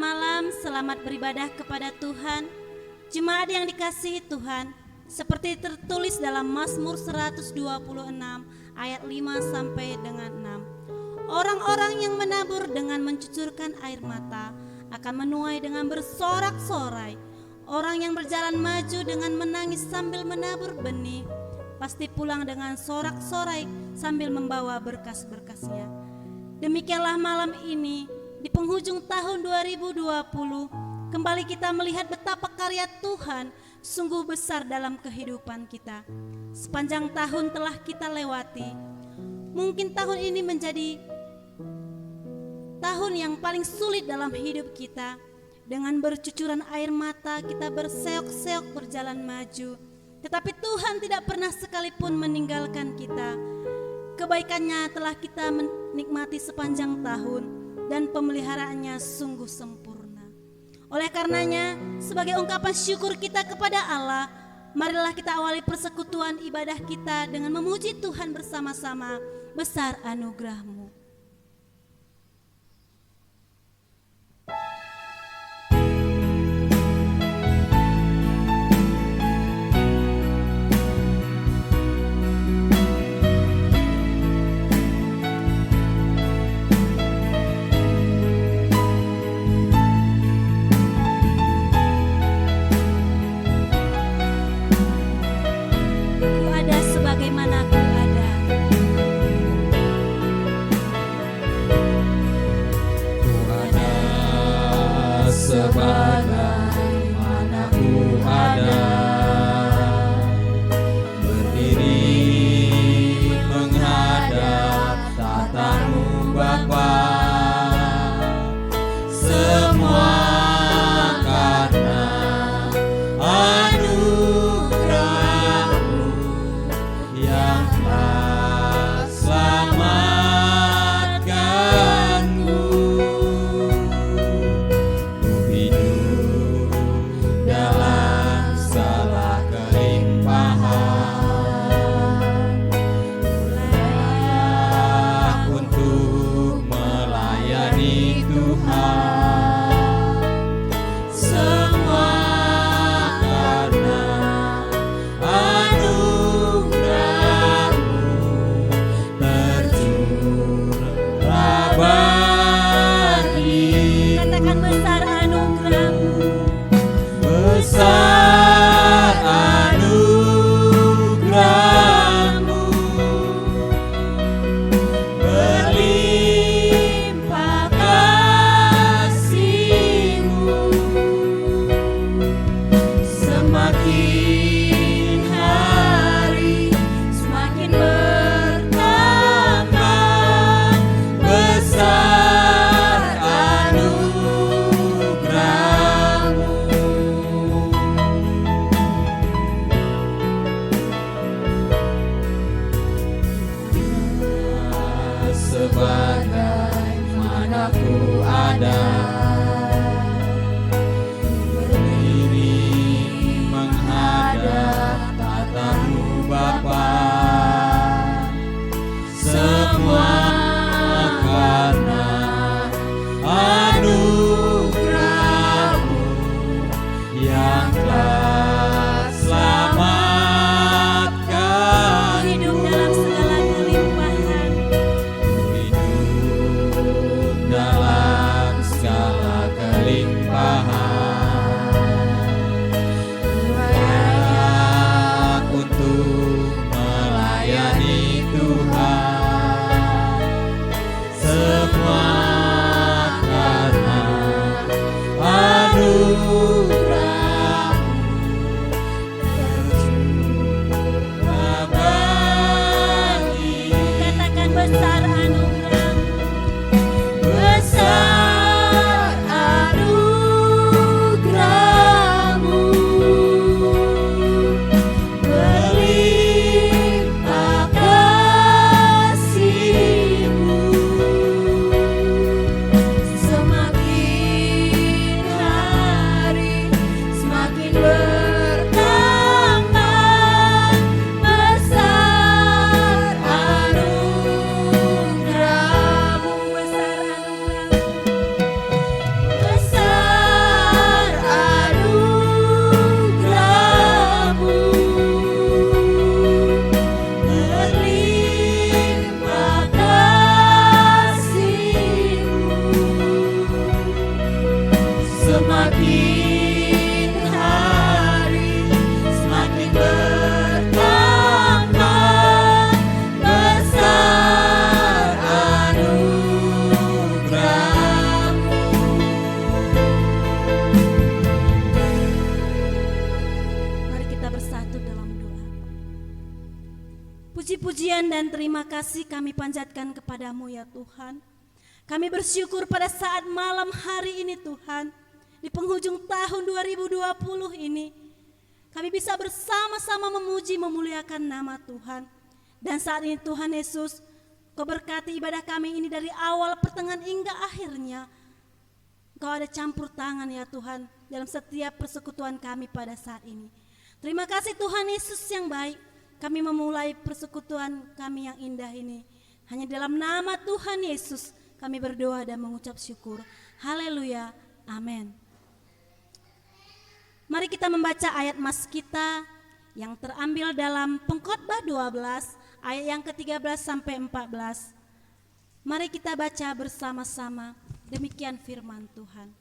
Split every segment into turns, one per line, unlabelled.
malam, selamat beribadah kepada Tuhan. Jemaat yang dikasihi Tuhan, seperti tertulis dalam Mazmur 126 ayat 5 sampai dengan 6. Orang-orang yang menabur dengan mencucurkan air mata akan menuai dengan bersorak-sorai. Orang yang berjalan maju dengan menangis sambil menabur benih pasti pulang dengan sorak-sorai sambil membawa berkas-berkasnya. Demikianlah malam ini di penghujung tahun 2020 kembali kita melihat betapa karya Tuhan sungguh besar dalam kehidupan kita. Sepanjang tahun telah kita lewati. Mungkin tahun ini menjadi tahun yang paling sulit dalam hidup kita. Dengan bercucuran air mata kita berseok-seok berjalan maju. Tetapi Tuhan tidak pernah sekalipun meninggalkan kita. Kebaikannya telah kita menikmati sepanjang tahun dan pemeliharaannya sungguh sempurna. Oleh karenanya, sebagai ungkapan syukur kita kepada Allah, marilah kita awali persekutuan ibadah kita dengan memuji Tuhan bersama-sama. Besar anugerah-Mu.
Sebagaimana ku ada, berdiri menghadap tatamu Bapa, semua karena anugerah-Mu yang telah selamatkan-Ku. Dalam segala kelimpahan, layak untuk melayani Tuhan. Semua karena anugerah-Mu tercurah bagi.
Katakan besar anugerah-Mu.
Besar anugerah-Mu, berlimpah kasih-Mu, semakin hari semakin bertambah. Besar anugerah-Mu. Sebagaimana ku ada, berdiri menghadap tatamu Bapa, semua karena anugerah-Mu yang telah selamatkan.
Hidup dalam segala kelimpahan.
Dalam segala kelimpahan, layak untuk melayani Tuhan. Semua karena anugerah-Mu tercurah bagi.
Katakan besar anugerah-Mu.
Besar anugerah-Mu,
pujian dan terima kasih kami panjatkan kepadamu ya Tuhan. Kami bersyukur pada saat malam hari ini Tuhan, di penghujung tahun 2020 ini, kami bisa bersama-sama memuji memuliakan nama Tuhan. Dan saat ini Tuhan Yesus, Kau berkati ibadah kami ini dari awal, pertengahan hingga akhirnya. Kau ada campur tangan ya Tuhan dalam setiap persekutuan kami pada saat ini. Terima kasih Tuhan Yesus yang baik. Kami memulai persekutuan kami yang indah ini. Hanya dalam nama Tuhan Yesus kami berdoa dan mengucap syukur. Haleluya. Amin. Mari kita membaca ayat mas kita yang terambil dalam Pengkhotbah 12 ayat yang ke-13 sampai 14. Mari kita baca bersama-sama. Demikian firman Tuhan.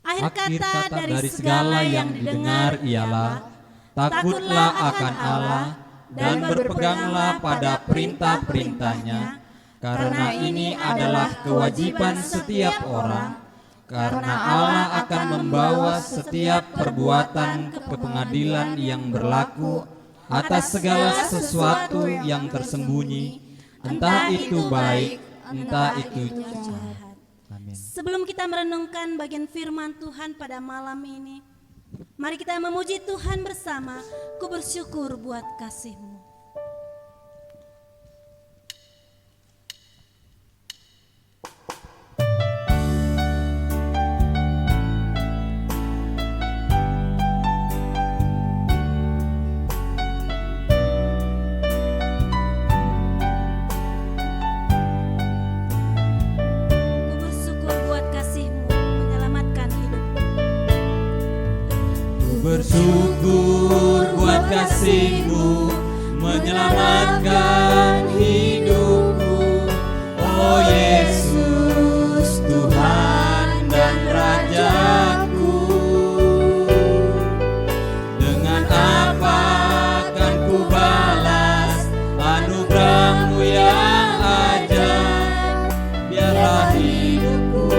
Akhir kata dari segala yang didengar ialah takutlah akan Allah dan berpeganglah pada perintah-perintahnya, karena ini adalah kewajiban setiap orang, karena Allah akan membawa setiap perbuatan ke pengadilan yang berlaku atas segala sesuatu yang tersembunyi, entah itu baik, entah itu jahat. Sebelum kita merenungkan bagian firman Tuhan pada malam ini, mari kita memuji Tuhan bersama. Ku bersyukur buat kasih-Mu.
Bersyukur buat kasih-Mu menyelamatkan hidupku, oh Yesus Tuhan dan Rajaku. Dengan apa akan ku balas anugerah-Mu yang ajaib? Biarlah hidupku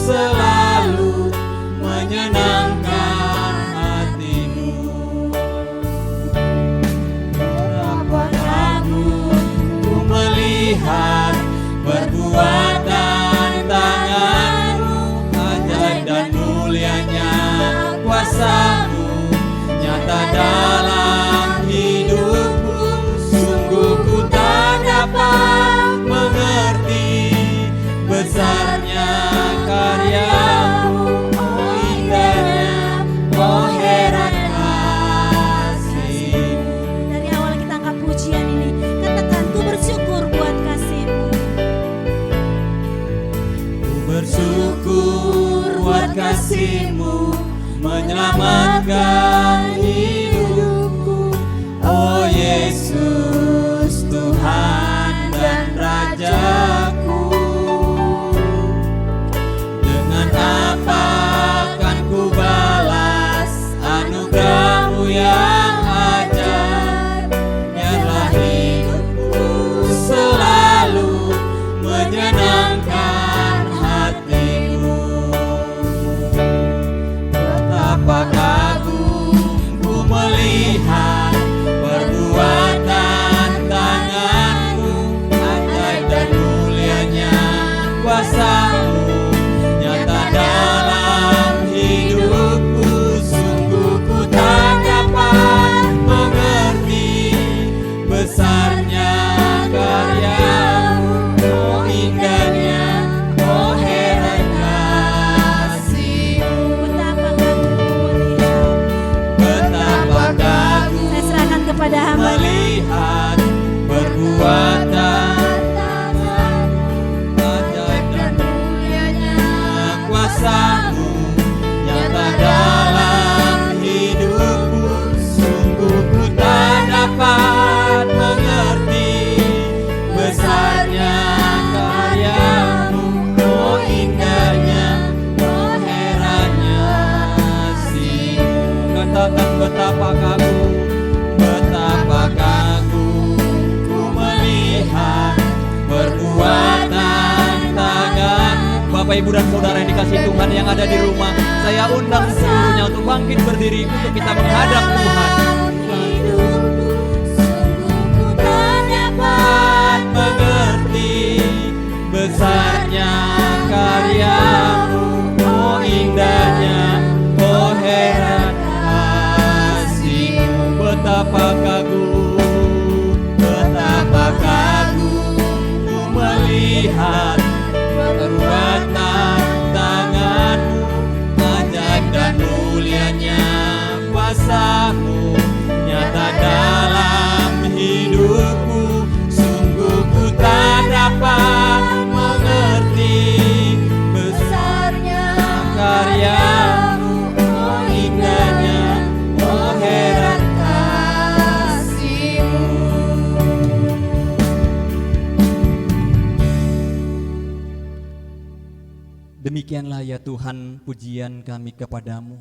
selalu menyenangkan. Perbuatan tangan-Mu, ajaib dan mulianya kuasa-Mu nyata dalam hidupku. Sungguh ku tak dapat mengerti besarnya karya-Mu, oh indahnya, oh heran kasih-Mu.
Dari awal kita angkat pujian ini, katakan ku bersyukur buat kasih-Mu.
Bersyukur buat kasih-Mu menyelamatkan hidupku, oh Yesus Tuhan dan Rajaku. Dengan apa akan ku balas anugerah-Mu yang ajaib? Biarlah hidupku selalu menyenangkan. Betapa kagum ku melihat perbuatan tangan-Mu, ajaib dan mulianya kuasa-Mu nyata dalam hidupku. Sungguh ku tak dapat mengerti besarnya karya-Mu, oh indahnya, oh heran kasih-Mu. Betapa kagum
Saya serahkan kepada hamba
melihat perbuatan tangan-Mu, ajaib dan mulianya kuasa-Mu nyata dalam hidupku. Sungguh ku tak dapat mengerti besarnya karya-Mu, oh indahnya, oh herannya kasih-Mu. Katakan betapa kagum ku melihat perbuatan tangan. Bapak, Ibu dan Saudara yang dikasihi Tuhan yang ada di rumah, saya undang seluruhnya untuk bangkit berdiri untuk kita menghadap Tuhan.
hidupku, sungguh ku tak
mengerti besarnya karyamu, oh indahnya, oh heran kasih-Mu. Betapa kagum, betapa kagum ku melihat perbuatan tangan-Mu, ajaib dan mulianya kuasa-Mu nyata dalam hidupku. Sungguh ku tak dapat mengerti besarnya karya-Mu, oh indahnya, oh heran kasih-Mu. Demikianlah ya Tuhan pujian kami kepadamu.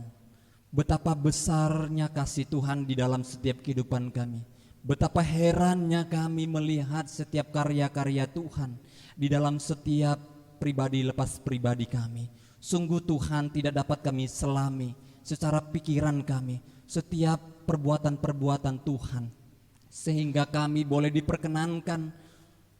Betapa besarnya kasih Tuhan di dalam setiap kehidupan kami. Betapa herannya kami melihat setiap karya-karya Tuhan di dalam setiap pribadi lepas pribadi kami. Sungguh Tuhan tidak dapat kami selami secara pikiran kami setiap perbuatan-perbuatan Tuhan, sehingga kami boleh diperkenankan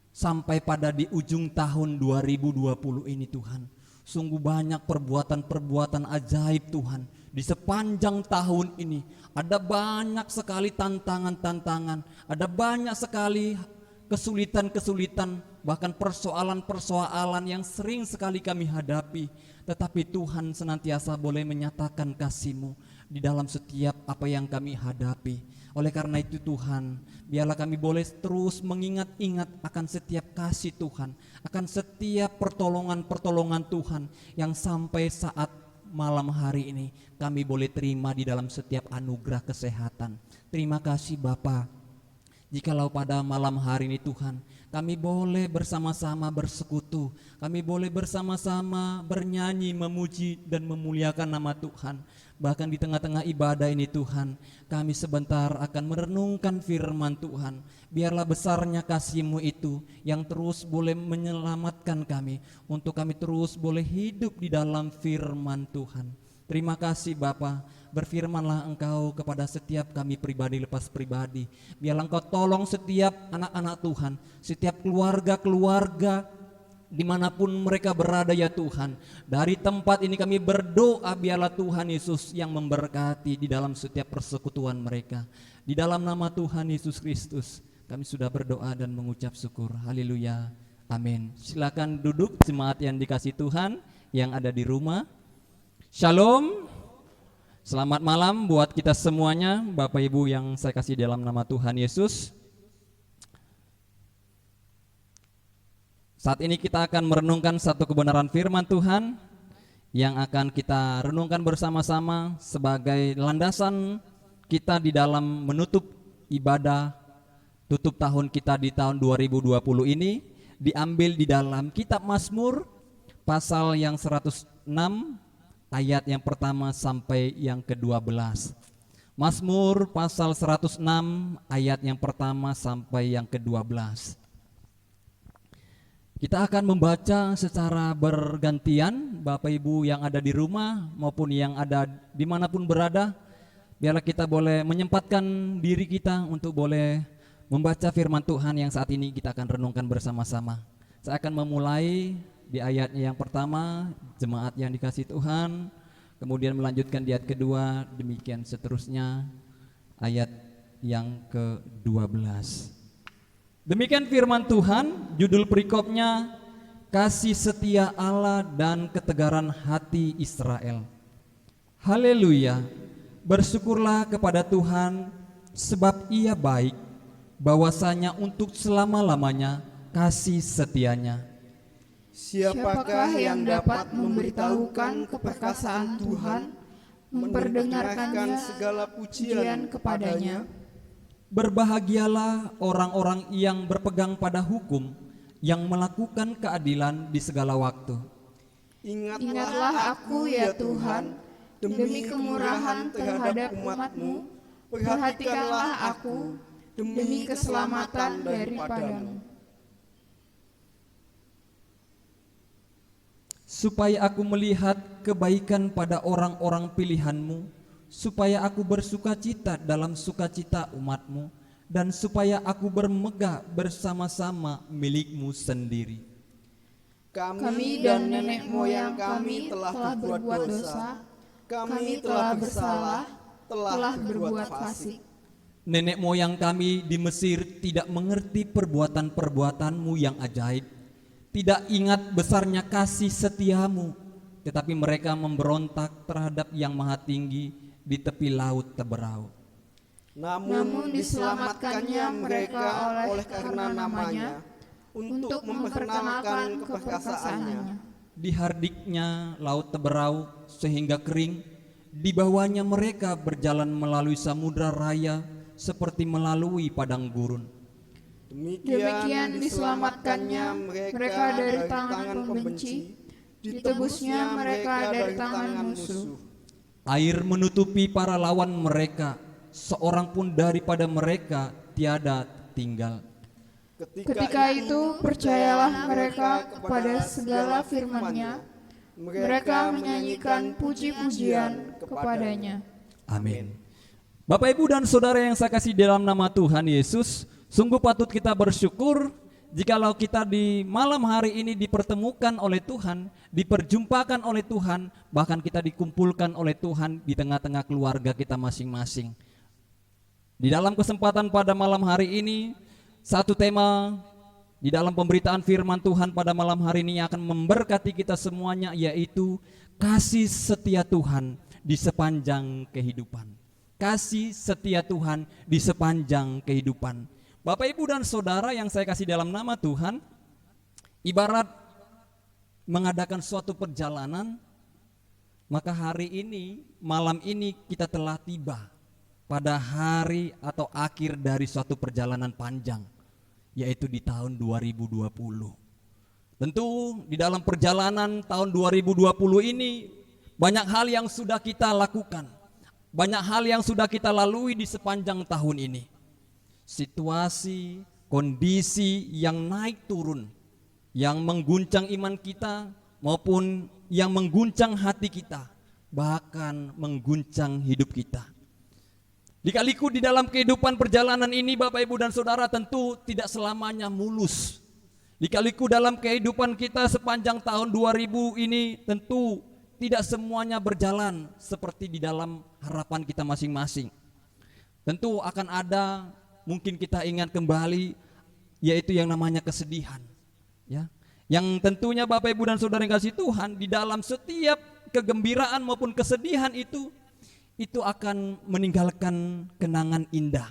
sampai pada di ujung tahun 2020 ini Tuhan. Sungguh banyak perbuatan-perbuatan ajaib Tuhan di sepanjang tahun ini. Ada banyak sekali tantangan-tantangan, ada banyak sekali kesulitan-kesulitan, bahkan persoalan-persoalan yang sering sekali kami hadapi. Tetapi Tuhan senantiasa boleh menyatakan kasih-Mu di dalam setiap apa yang kami hadapi. Oleh karena itu Tuhan, biarlah kami boleh terus mengingat-ingat akan setiap kasih Tuhan, akan setiap pertolongan-pertolongan Tuhan yang sampai saat malam hari ini kami boleh terima di dalam setiap anugerah kesehatan. Terima kasih Bapa. Jikalau pada malam hari ini Tuhan, kami boleh bersama-sama bersekutu, kami boleh bersama-sama bernyanyi, memuji dan memuliakan nama Tuhan. Bahkan di tengah-tengah ibadah ini Tuhan, kami sebentar akan merenungkan firman Tuhan. Biarlah besarnya kasih-Mu itu yang terus boleh menyelamatkan kami, untuk kami terus boleh hidup di dalam firman Tuhan. Terima kasih Bapa. Berfirmanlah Engkau kepada setiap kami pribadi lepas pribadi. Biarlah Engkau tolong setiap anak-anak Tuhan, setiap keluarga-keluarga dimanapun mereka berada ya Tuhan. Dari tempat ini kami berdoa, biarlah Tuhan Yesus yang memberkati di dalam setiap persekutuan mereka. Di dalam nama Tuhan Yesus Kristus kami sudah berdoa dan mengucap syukur. Haleluya, amin. Silakan duduk jemaat yang dikasih Tuhan yang ada di rumah. Shalom. Selamat malam buat kita semuanya, Bapak Ibu yang saya kasih dalam nama Tuhan Yesus. Saat ini kita akan merenungkan satu kebenaran firman Tuhan yang akan kita renungkan bersama-sama sebagai landasan kita di dalam menutup ibadah tutup tahun kita di tahun 2020 ini, diambil di dalam kitab Mazmur pasal yang 106 ayat yang pertama sampai yang ke-12. Mazmur pasal 106 ayat yang pertama sampai yang ke-12. Kita akan membaca secara bergantian, Bapak Ibu yang ada di rumah maupun yang ada dimanapun berada. Biarlah kita boleh menyempatkan diri kita untuk boleh membaca firman Tuhan yang saat ini kita akan renungkan bersama-sama. Saya akan memulai di ayatnya yang pertama, jemaat yang dikasih Tuhan, kemudian melanjutkan di ayat kedua, demikian seterusnya ayat yang ke-12. Demikian firman Tuhan, judul perikopnya kasih setia Allah dan ketegaran hati Israel. Haleluya, bersyukurlah kepada Tuhan sebab Ia baik, bahwasanya untuk selama-lamanya kasih setianya.
Siapakah yang dapat memberitahukan keperkasaan Tuhan, memperdengarkannya segala pujian kepadanya?
Berbahagialah orang-orang yang berpegang pada hukum, yang melakukan keadilan di segala waktu.
Ingatlah aku ya Tuhan, demi kemurahan terhadap umat-Mu, perhatikanlah aku demi keselamatan daripadamu.
Supaya aku melihat kebaikan pada orang-orang pilihan-Mu, supaya aku bersuka cita dalam sukacita umat-Mu, dan supaya aku bermegah bersama-sama milik-Mu sendiri.
Kami dan nenek moyang kami telah berbuat dosa, kami telah bersalah, telah berbuat fasik.
Nenek moyang kami di Mesir tidak mengerti perbuatan-perbuatan-Mu yang ajaib, tidak ingat besarnya kasih setia-Mu, tetapi mereka memberontak terhadap Yang Maha Tinggi di tepi laut Teberau.
Namun diselamatkannya mereka oleh karena namanya, untuk memperkenalkan keperkasaannya.
Dihardiknya laut Teberau sehingga kering, di bawahnya mereka berjalan melalui samudra raya seperti melalui padang gurun.
Demikian diselamatkannya mereka dari tangan pembenci, ditebusnya mereka dari tangan musuh.
Air menutupi para lawan mereka, seorang pun daripada mereka tiada tinggal.
Ketika itu percayalah mereka kepada segala firman-Nya, mereka menyanyikan puji-pujian kepadanya.
Amin. Bapak, Ibu, dan Saudara yang saya kasih dalam nama Tuhan Yesus, sungguh patut kita bersyukur jikalau kita di malam hari ini dipertemukan oleh Tuhan, diperjumpakan oleh Tuhan, bahkan kita dikumpulkan oleh Tuhan di tengah-tengah keluarga kita masing-masing. Di dalam kesempatan pada malam hari ini, satu tema di dalam pemberitaan firman Tuhan pada malam hari ini akan memberkati kita semuanya, yaitu kasih setia Tuhan di sepanjang kehidupan. Kasih setia Tuhan di sepanjang kehidupan. Bapak, Ibu, dan Saudara yang saya kasih dalam nama Tuhan, ibarat mengadakan suatu perjalanan, maka hari ini, malam ini kita telah tiba pada hari atau akhir dari suatu perjalanan panjang, yaitu di tahun 2020. Tentu di dalam perjalanan tahun 2020 ini banyak hal yang sudah kita lakukan, banyak hal yang sudah kita lalui di sepanjang tahun ini. Situasi, kondisi yang naik turun, yang mengguncang iman kita maupun yang mengguncang hati kita, bahkan mengguncang hidup kita. Lika-liku di dalam kehidupan perjalanan ini, Bapak, Ibu, dan Saudara, tentu tidak selamanya mulus. Lika-liku dalam kehidupan kita sepanjang tahun 2000 ini tentu tidak semuanya berjalan seperti di dalam harapan kita masing-masing. Tentu akan ada, mungkin kita ingat kembali, yaitu yang namanya kesedihan, ya. Yang tentunya Bapak, Ibu, dan Saudara yang kasih Tuhan, di dalam setiap kegembiraan maupun kesedihan itu akan meninggalkan kenangan indah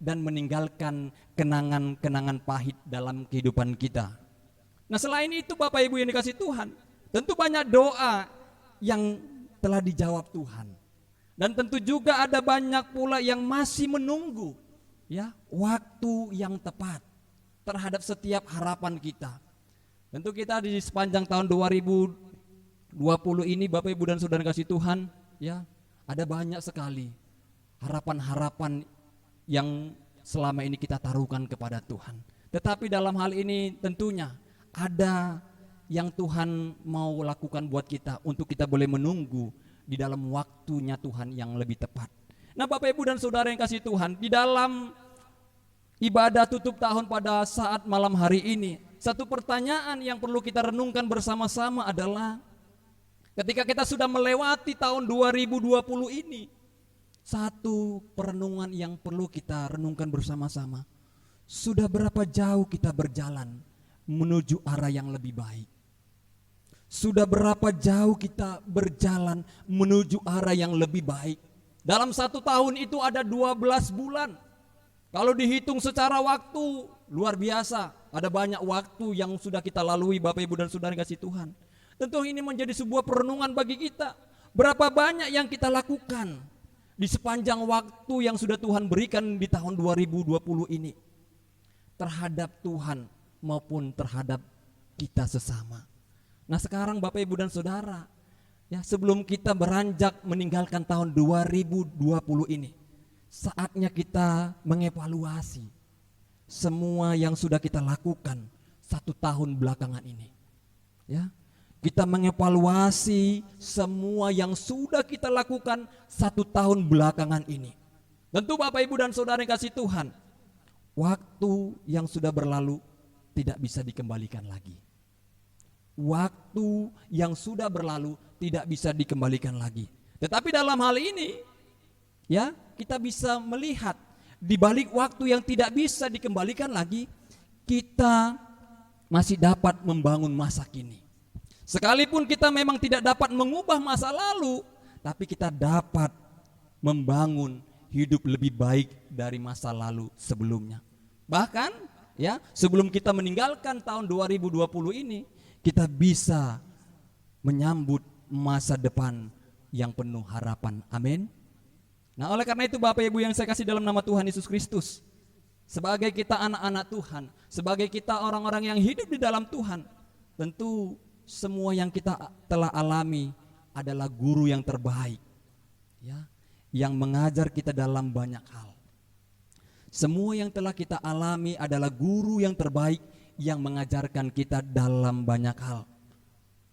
dan meninggalkan kenangan-kenangan pahit dalam kehidupan kita. Nah, selain itu Bapak, Ibu, yang dikasih Tuhan, tentu banyak doa yang telah dijawab Tuhan. Dan tentu juga ada banyak pula yang masih menunggu, ya, waktu yang tepat terhadap setiap harapan kita. Tentu kita di sepanjang tahun 2020 ini, Bapak, Ibu, dan Saudara kasih Tuhan, ya, ada banyak sekali harapan-harapan yang selama ini kita taruhkan kepada Tuhan. Tetapi dalam hal ini tentunya ada yang Tuhan mau lakukan buat kita untuk kita boleh menunggu di dalam waktunya Tuhan yang lebih tepat. Nah, Bapak, Ibu, dan Saudara yang kasih Tuhan, di dalam ibadah tutup tahun pada saat malam hari ini, satu pertanyaan yang perlu kita renungkan bersama-sama adalah, ketika kita sudah melewati tahun 2020 ini, satu perenungan yang perlu kita renungkan bersama-sama, sudah berapa jauh kita berjalan menuju arah yang lebih baik? Sudah berapa jauh kita berjalan menuju arah yang lebih baik? Dalam satu tahun itu ada 12 bulan. Kalau dihitung secara waktu, luar biasa. Ada banyak waktu yang sudah kita lalui, Bapak, Ibu, dan Saudara kasih Tuhan. Tentu ini menjadi sebuah perenungan bagi kita. Berapa banyak yang kita lakukan di sepanjang waktu yang sudah Tuhan berikan di tahun 2020 ini terhadap Tuhan maupun terhadap kita sesama. Nah, sekarang Bapak, Ibu, dan Saudara, ya, sebelum kita beranjak meninggalkan tahun 2020 ini, saatnya kita mengevaluasi semua yang sudah kita lakukan satu tahun belakangan ini, ya. Kita mengevaluasi semua yang sudah kita lakukan satu tahun belakangan ini. Tentu Bapak, Ibu, dan Saudara yang kasih Tuhan, waktu yang sudah berlalu tidak bisa dikembalikan lagi. Waktu yang sudah berlalu tidak bisa dikembalikan lagi. Tetapi dalam hal ini, ya, kita bisa melihat di balik waktu yang tidak bisa dikembalikan lagi, kita masih dapat membangun masa kini. Sekalipun kita memang tidak dapat mengubah masa lalu, tapi kita dapat membangun hidup lebih baik dari masa lalu sebelumnya. Bahkan, ya, sebelum kita meninggalkan tahun 2020 ini, kita bisa menyambut masa depan yang penuh harapan. Amin. Nah, oleh karena itu Bapak Ibu yang saya kasih dalam nama Tuhan Yesus Kristus, sebagai kita anak-anak Tuhan, sebagai kita orang-orang yang hidup di dalam Tuhan, tentu semua yang kita telah alami adalah guru yang terbaik, ya, yang mengajar kita dalam banyak hal. Semua yang telah kita alami adalah guru yang terbaik yang mengajarkan kita dalam banyak hal.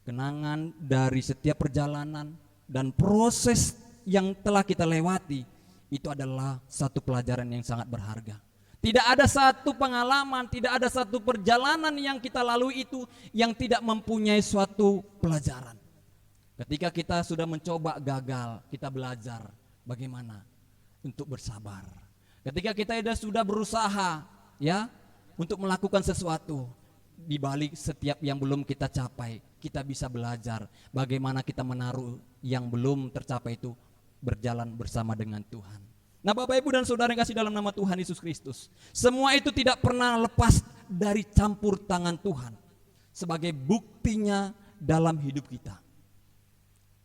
Kenangan dari setiap perjalanan dan proses yang telah kita lewati itu adalah satu pelajaran yang sangat berharga. Tidak ada satu pengalaman, tidak ada satu perjalanan yang kita lalui itu yang tidak mempunyai suatu pelajaran. Ketika kita sudah mencoba gagal, kita belajar bagaimana untuk bersabar. Ketika kita sudah berusaha, ya, untuk melakukan sesuatu, di balik setiap yang belum kita capai, kita bisa belajar bagaimana kita menaruh yang belum tercapai itu berjalan bersama dengan Tuhan. Nah, Bapak Ibu dan Saudara yang kasih dalam nama Tuhan Yesus Kristus, semua itu tidak pernah lepas dari campur tangan Tuhan sebagai buktinya dalam hidup kita.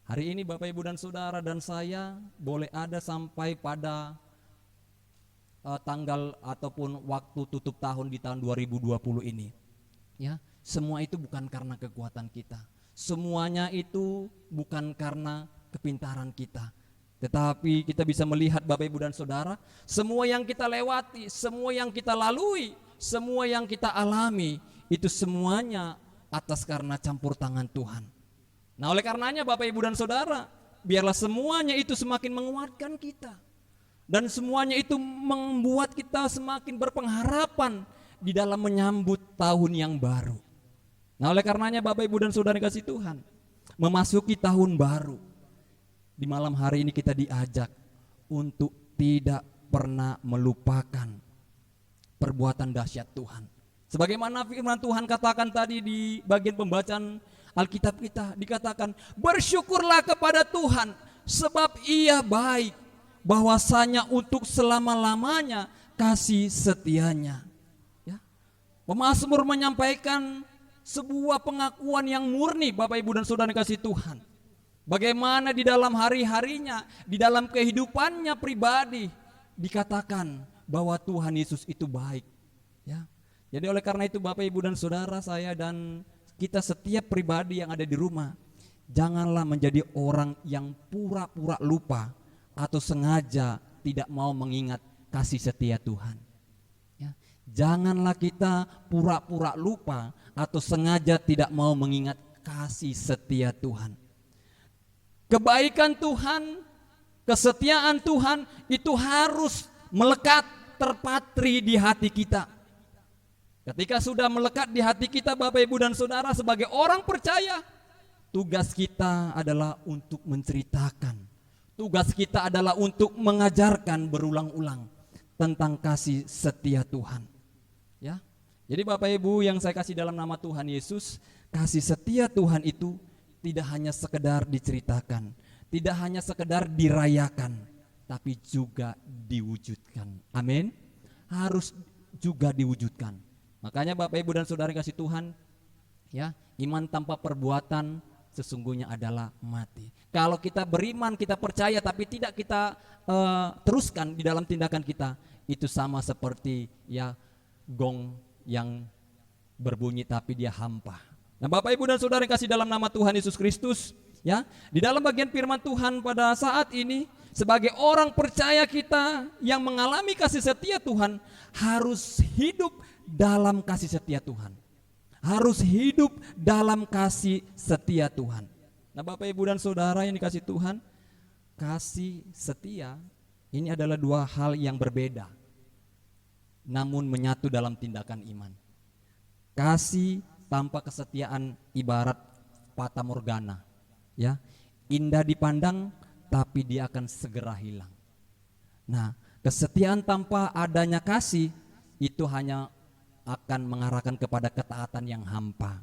Hari ini Bapak Ibu dan Saudara dan saya boleh ada sampai pada tanggal ataupun waktu tutup tahun di tahun 2020 ini. Ya, semua itu bukan karena kekuatan kita. Semuanya itu bukan karena kepintaran kita. Tetapi kita bisa melihat Bapak Ibu dan Saudara, semua yang kita lewati, semua yang kita lalui, semua yang kita alami, itu semuanya atas karena campur tangan Tuhan. Nah, oleh karenanya Bapak Ibu dan Saudara, biarlah semuanya itu semakin menguatkan kita. Dan semuanya itu membuat kita semakin berpengharapan di dalam menyambut tahun yang baru. Nah, oleh karenanya Bapak Ibu dan Saudara kasih Tuhan, memasuki tahun baru, di malam hari ini kita diajak untuk tidak pernah melupakan perbuatan dahsyat Tuhan. Sebagaimana firman Tuhan katakan tadi di bagian pembacaan Alkitab kita, dikatakan, bersyukurlah kepada Tuhan sebab Ia baik, bahwasanya untuk selama-lamanya kasih setianya. Ya. Pemazmur menyampaikan sebuah pengakuan yang murni Bapak Ibu dan Saudara kasih Tuhan. Bagaimana di dalam hari-harinya, di dalam kehidupannya pribadi dikatakan bahwa Tuhan Yesus itu baik. Ya. Jadi oleh karena itu Bapak Ibu dan Saudara, saya dan kita setiap pribadi yang ada di rumah, janganlah menjadi orang yang pura-pura lupa atau sengaja tidak mau mengingat kasih setia Tuhan. Ya. Janganlah kita pura-pura lupa atau sengaja tidak mau mengingat kasih setia Tuhan. Kebaikan Tuhan, kesetiaan Tuhan itu harus melekat terpatri di hati kita. Ketika sudah melekat di hati kita Bapak Ibu dan Saudara, sebagai orang percaya, tugas kita adalah untuk menceritakan. Tugas kita adalah untuk mengajarkan berulang-ulang tentang kasih setia Tuhan. Ya. Jadi Bapak Ibu yang saya kasih dalam nama Tuhan Yesus, kasih setia Tuhan itu tidak hanya sekedar diceritakan, tidak hanya sekedar dirayakan, tapi juga diwujudkan. Amin. Harus juga diwujudkan. Makanya Bapak Ibu dan Saudara kasih Tuhan, ya, iman tanpa perbuatan sesungguhnya adalah mati. Kalau kita beriman, kita percaya tapi tidak kita teruskan di dalam tindakan kita, itu sama seperti ya gong yang berbunyi tapi dia hampa. Nah, Bapak Ibu dan Saudara yang kasih dalam nama Tuhan Yesus Kristus, ya, di dalam bagian firman Tuhan pada saat ini, sebagai orang percaya kita yang mengalami kasih setia Tuhan, harus hidup dalam kasih setia Tuhan. Harus hidup dalam kasih setia Tuhan. Nah, Bapak Ibu dan Saudara yang dikasih Tuhan, kasih setia ini adalah dua hal yang berbeda. namun menyatu dalam tindakan iman. Kasih tanpa kesetiaan ibarat fata morgana, ya. Indah dipandang tapi dia akan segera hilang. Nah, kesetiaan tanpa adanya kasih itu hanya akan mengarahkan kepada ketaatan yang hampa.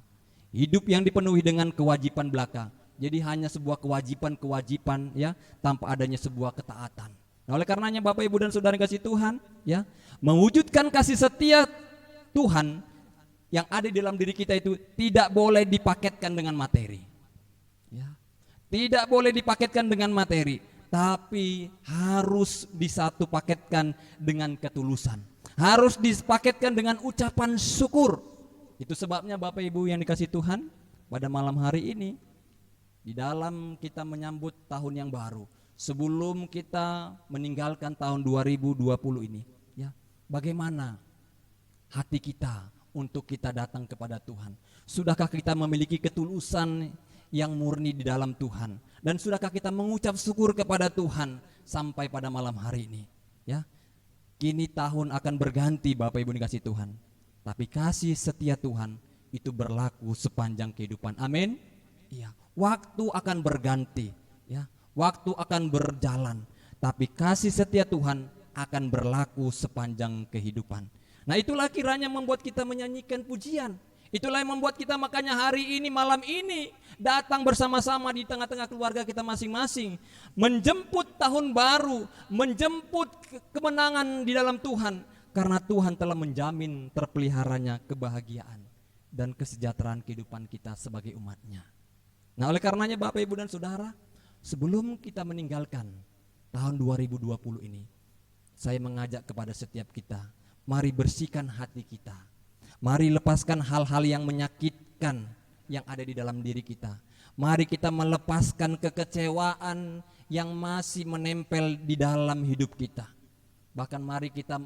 Hidup yang dipenuhi dengan kewajiban belaka. Jadi hanya sebuah kewajiban ya, tanpa adanya sebuah ketaatan. Nah, oleh karenanya Bapak Ibu dan Saudara kasih Tuhan, ya, mewujudkan kasih setia Tuhan yang ada di dalam diri kita itu tidak boleh dipaketkan dengan materi. Ya. Tidak boleh dipaketkan dengan materi, tapi harus disatu paketkan dengan ketulusan. Harus dipaketkan dengan ucapan syukur. Itu sebabnya Bapak Ibu yang dikasih Tuhan, pada malam hari ini di dalam kita menyambut tahun yang baru, sebelum kita meninggalkan tahun 2020 ini, ya, bagaimana hati kita untuk kita datang kepada Tuhan? Sudahkah kita memiliki ketulusan yang murni di dalam Tuhan? Dan sudahkah kita mengucap syukur kepada Tuhan sampai pada malam hari ini? Ya, kini tahun akan berganti Bapak Ibu dikasih Tuhan, tapi kasih setia Tuhan itu berlaku sepanjang kehidupan. Amin. Iya. Waktu akan berganti, ya. Waktu akan berjalan, tapi kasih setia Tuhan akan berlaku sepanjang kehidupan. Nah, itulah kiranya membuat kita menyanyikan pujian. Itulah yang membuat kita makanya hari ini, malam ini datang bersama-sama di tengah-tengah keluarga kita masing-masing, menjemput tahun baru, menjemput kemenangan di dalam Tuhan, karena Tuhan telah menjamin terpeliharanya kebahagiaan dan kesejahteraan kehidupan kita sebagai umatnya. Nah, oleh karenanya Bapak Ibu dan Saudara, sebelum kita meninggalkan tahun 2020 ini, saya mengajak kepada setiap kita, mari bersihkan hati kita. Mari lepaskan hal-hal yang menyakitkan yang ada di dalam diri kita. Mari kita melepaskan kekecewaan yang masih menempel di dalam hidup kita. Bahkan mari kita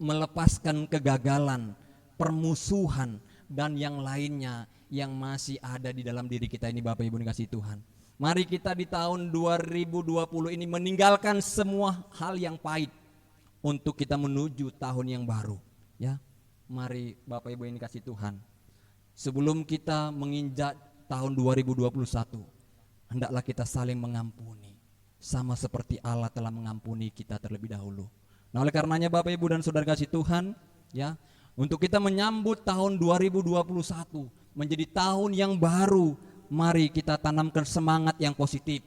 melepaskan kegagalan, permusuhan, dan yang lainnya yang masih ada di dalam diri kita ini Bapak Ibu dikasih Tuhan. Mari kita di tahun 2020 ini meninggalkan semua hal yang pahit untuk kita menuju tahun yang baru, ya. Mari Bapak Ibu yang dikasih Tuhan, sebelum kita menginjak tahun 2021, hendaklah kita saling mengampuni, sama seperti Allah telah mengampuni kita terlebih dahulu. Nah, oleh karenanya Bapak Ibu dan Saudara kasih Tuhan, ya, untuk kita menyambut tahun 2021 menjadi tahun yang baru, mari kita tanamkan semangat yang positif.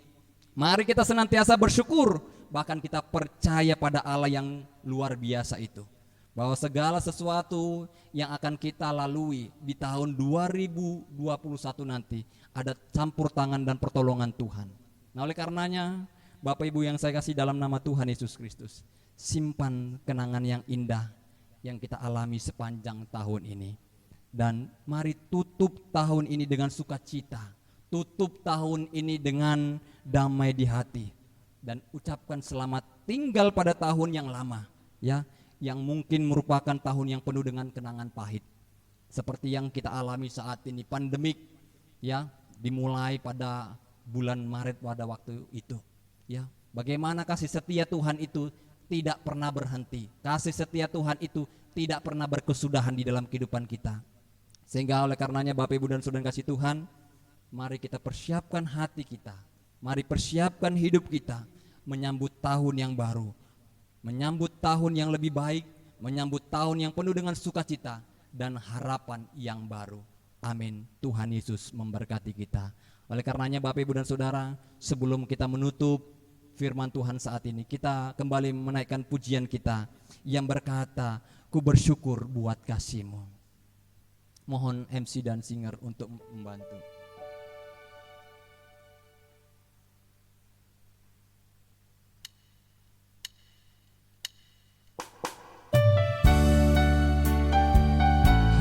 Mari kita senantiasa bersyukur, bahkan kita percaya pada Allah yang luar biasa itu, bahwa segala sesuatu yang akan kita lalui di tahun 2021 nanti ada campur tangan dan pertolongan Tuhan. Nah, oleh karenanya Bapak Ibu yang saya kasih dalam nama Tuhan Yesus Kristus, simpan kenangan yang indah yang kita alami sepanjang tahun ini. Dan mari tutup tahun ini dengan sukacita, tutup tahun ini dengan damai di hati, dan ucapkan selamat tinggal pada tahun yang lama, ya, yang mungkin merupakan tahun yang penuh dengan kenangan pahit, seperti yang kita alami saat ini, pandemik, ya, dimulai pada bulan Maret pada waktu itu, ya. Bagaimana kasih setia Tuhan itu tidak pernah berhenti, kasih setia Tuhan itu tidak pernah berkesudahan di dalam kehidupan kita. Sehingga oleh karenanya Bapak Ibu dan Saudara kasih Tuhan, mari kita persiapkan hati kita, mari persiapkan hidup kita menyambut tahun yang baru, menyambut tahun yang lebih baik, menyambut tahun yang penuh dengan sukacita dan harapan yang baru. Amin. Tuhan Yesus memberkati kita. Oleh karenanya Bapak Ibu dan Saudara, sebelum kita menutup firman Tuhan saat ini, kita kembali menaikkan pujian kita yang berkata, ku bersyukur buat kasih-Mu. Mohon MC dan singer untuk membantu.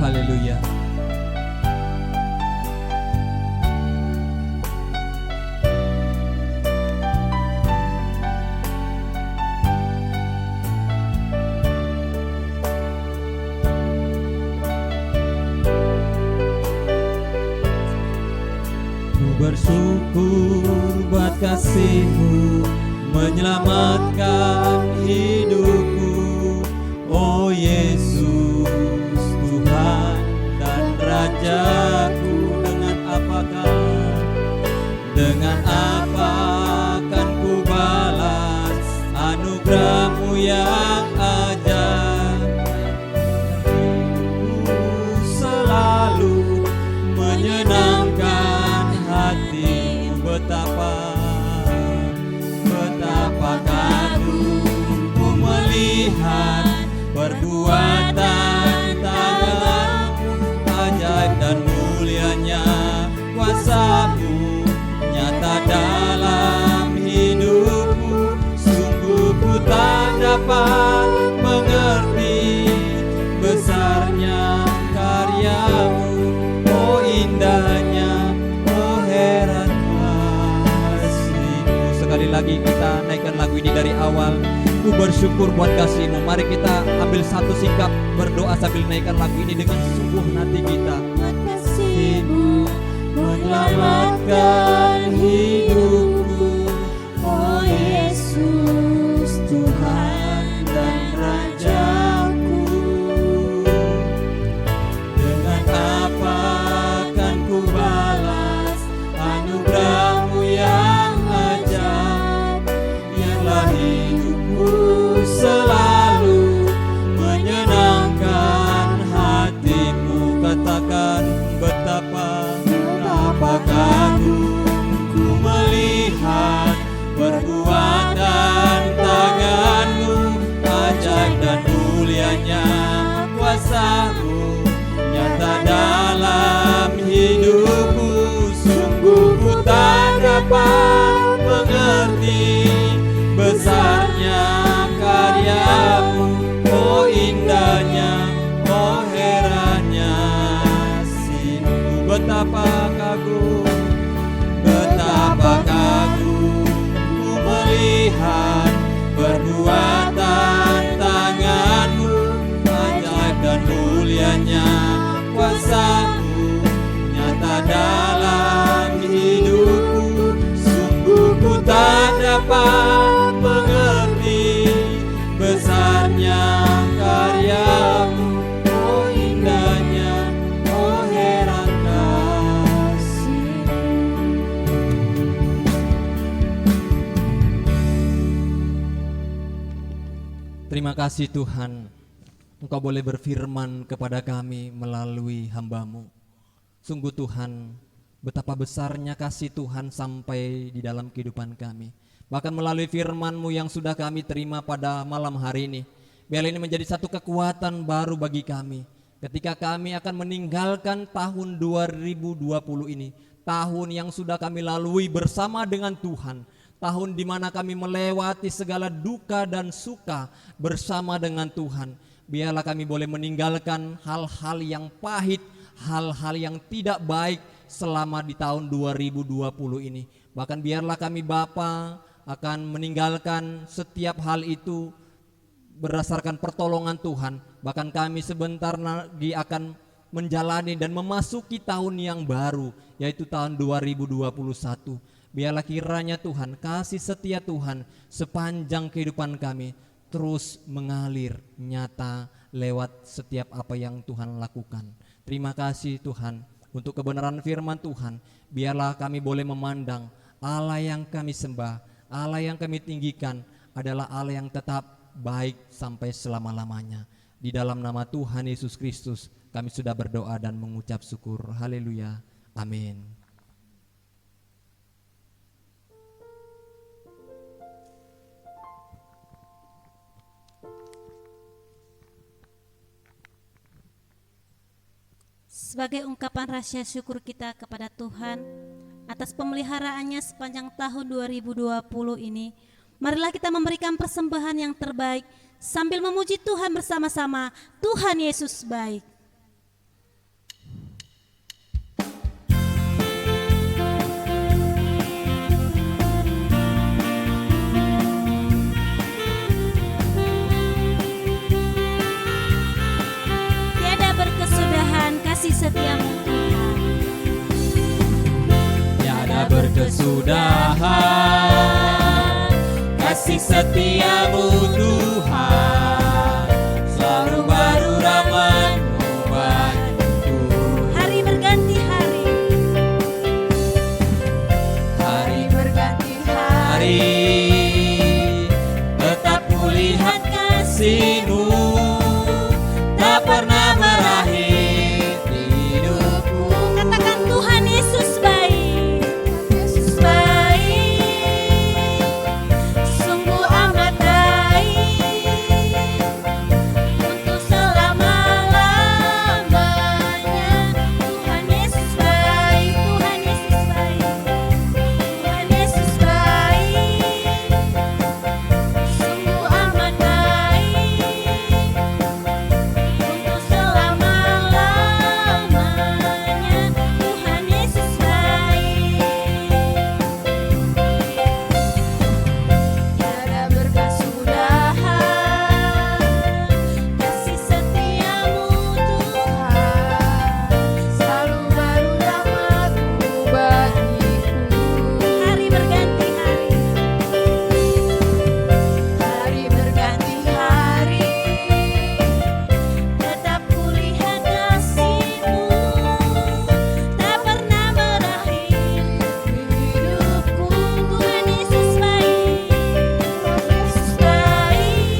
Haleluya. Bersyukur buat kasih-Mu menyelamatkan hidupku. Oh Yesus Tuhan dan Rajaku, dengan apakah, dengan apa akan ku balas anugerah-Mu yang ajaib. Selalu menyenangkan hati, betapa kagum ku melihat perbuatan tangan-Mu, ajaib dan mulianya kuasa-Mu nyata dalam hidupku. Sungguh ku tak dapat mengerti besarnya karya-Mu, oh indahnya, oh heran kasih-Mu. Sekali lagi kita naikkan lagu ini dari awal. Ku bersyukur buat kasih-Mu. Mari kita ambil satu sikap berdoa sambil naikkan lagu ini dengan sungguh hati kita.
Buat kasih-Mu
menyelamatkan hidupku,
oh Yesus Tuhan dan Rajaku.
dengan apa akan ku balas anugerah-Mu yang ajaib. Biarlah hidupku selalu menyenangkan hati-Mu. Katakan betapa kagum ku melihat perbuatan tangan-Mu, ajaib dan mulianya kuasa-Mu nyata dalam hidupku. Sungguh ku tak dapat mengerti besarnya karya-Mu, oh indahnya, oh herannya kasih-Mu. Betapa kagum ku melihat perbuatan tangan-Mu, ajaib dan mulianya kuasa-Mu nyata dalam hidupku. Sungguh ku tak dapat mengerti besarnya karya-Mu, oh indahnya, oh heran kasih-Mu. Terima kasih Tuhan, Engkau boleh berfirman kepada kami melalui hamba-Mu. Sungguh Tuhan, betapa besarnya kasih Tuhan sampai di dalam kehidupan kami. Bahkan melalui firman-Mu yang sudah kami terima pada malam hari ini, biar ini menjadi satu kekuatan baru bagi kami ketika kami akan meninggalkan tahun 2020 ini, tahun yang sudah kami lalui bersama dengan Tuhan, tahun di mana kami melewati segala duka dan suka bersama dengan Tuhan. Biarlah kami boleh meninggalkan hal-hal yang pahit, hal-hal yang tidak baik selama di tahun 2020 ini. Bahkan biarlah kami Bapa akan meninggalkan setiap hal itu berdasarkan pertolongan Tuhan. Bahkan kami sebentar lagi akan menjalani dan memasuki tahun yang baru, yaitu tahun 2021. Biarlah kiranya Tuhan, kasih setia Tuhan sepanjang kehidupan kami terus mengalir nyata lewat setiap apa yang Tuhan lakukan. Terima kasih Tuhan untuk kebenaran firman Tuhan. Biarlah kami boleh memandang Allah yang kami sembah, Allah yang kami tinggikan adalah Allah yang tetap baik sampai selama-lamanya. Di dalam nama Tuhan Yesus Kristus kami sudah berdoa dan mengucap syukur. Haleluya. Amin.
Sebagai ungkapan rasa syukur kita kepada Tuhan atas pemeliharaannya sepanjang tahun 2020 ini, marilah kita memberikan persembahan yang terbaik sambil memuji Tuhan bersama-sama. Tuhan Yesus baik. Tiada berkesudahan kasih setiamu Tuhan.
Tiada berkesudahan kasih setiamu Tuhan, selalu baik baik. Tetap kulihat kasih-Mu tak pernah berakhir di hidupku.
Katakan Tuhan Yesus baik, Yesus baik, sungguh amat baik, untuk selama-lamanya. Tuhan Yesus baik, Tuhan Yesus baik, Tuhan Yesus baik, sungguh amat baik, untuk selama-lamanya. Tuhan Yesus baik. Tiada berkesudahan kasih setiamu Tuhan,
Selalu baru rahmat-Mu bagiku.
hari berganti hari,
Hari berganti hari,
tetap kulihat kasih-Mu tak pernah berakhir
di hidupku.
Tuhan Yesus baik,
Yesus
baik,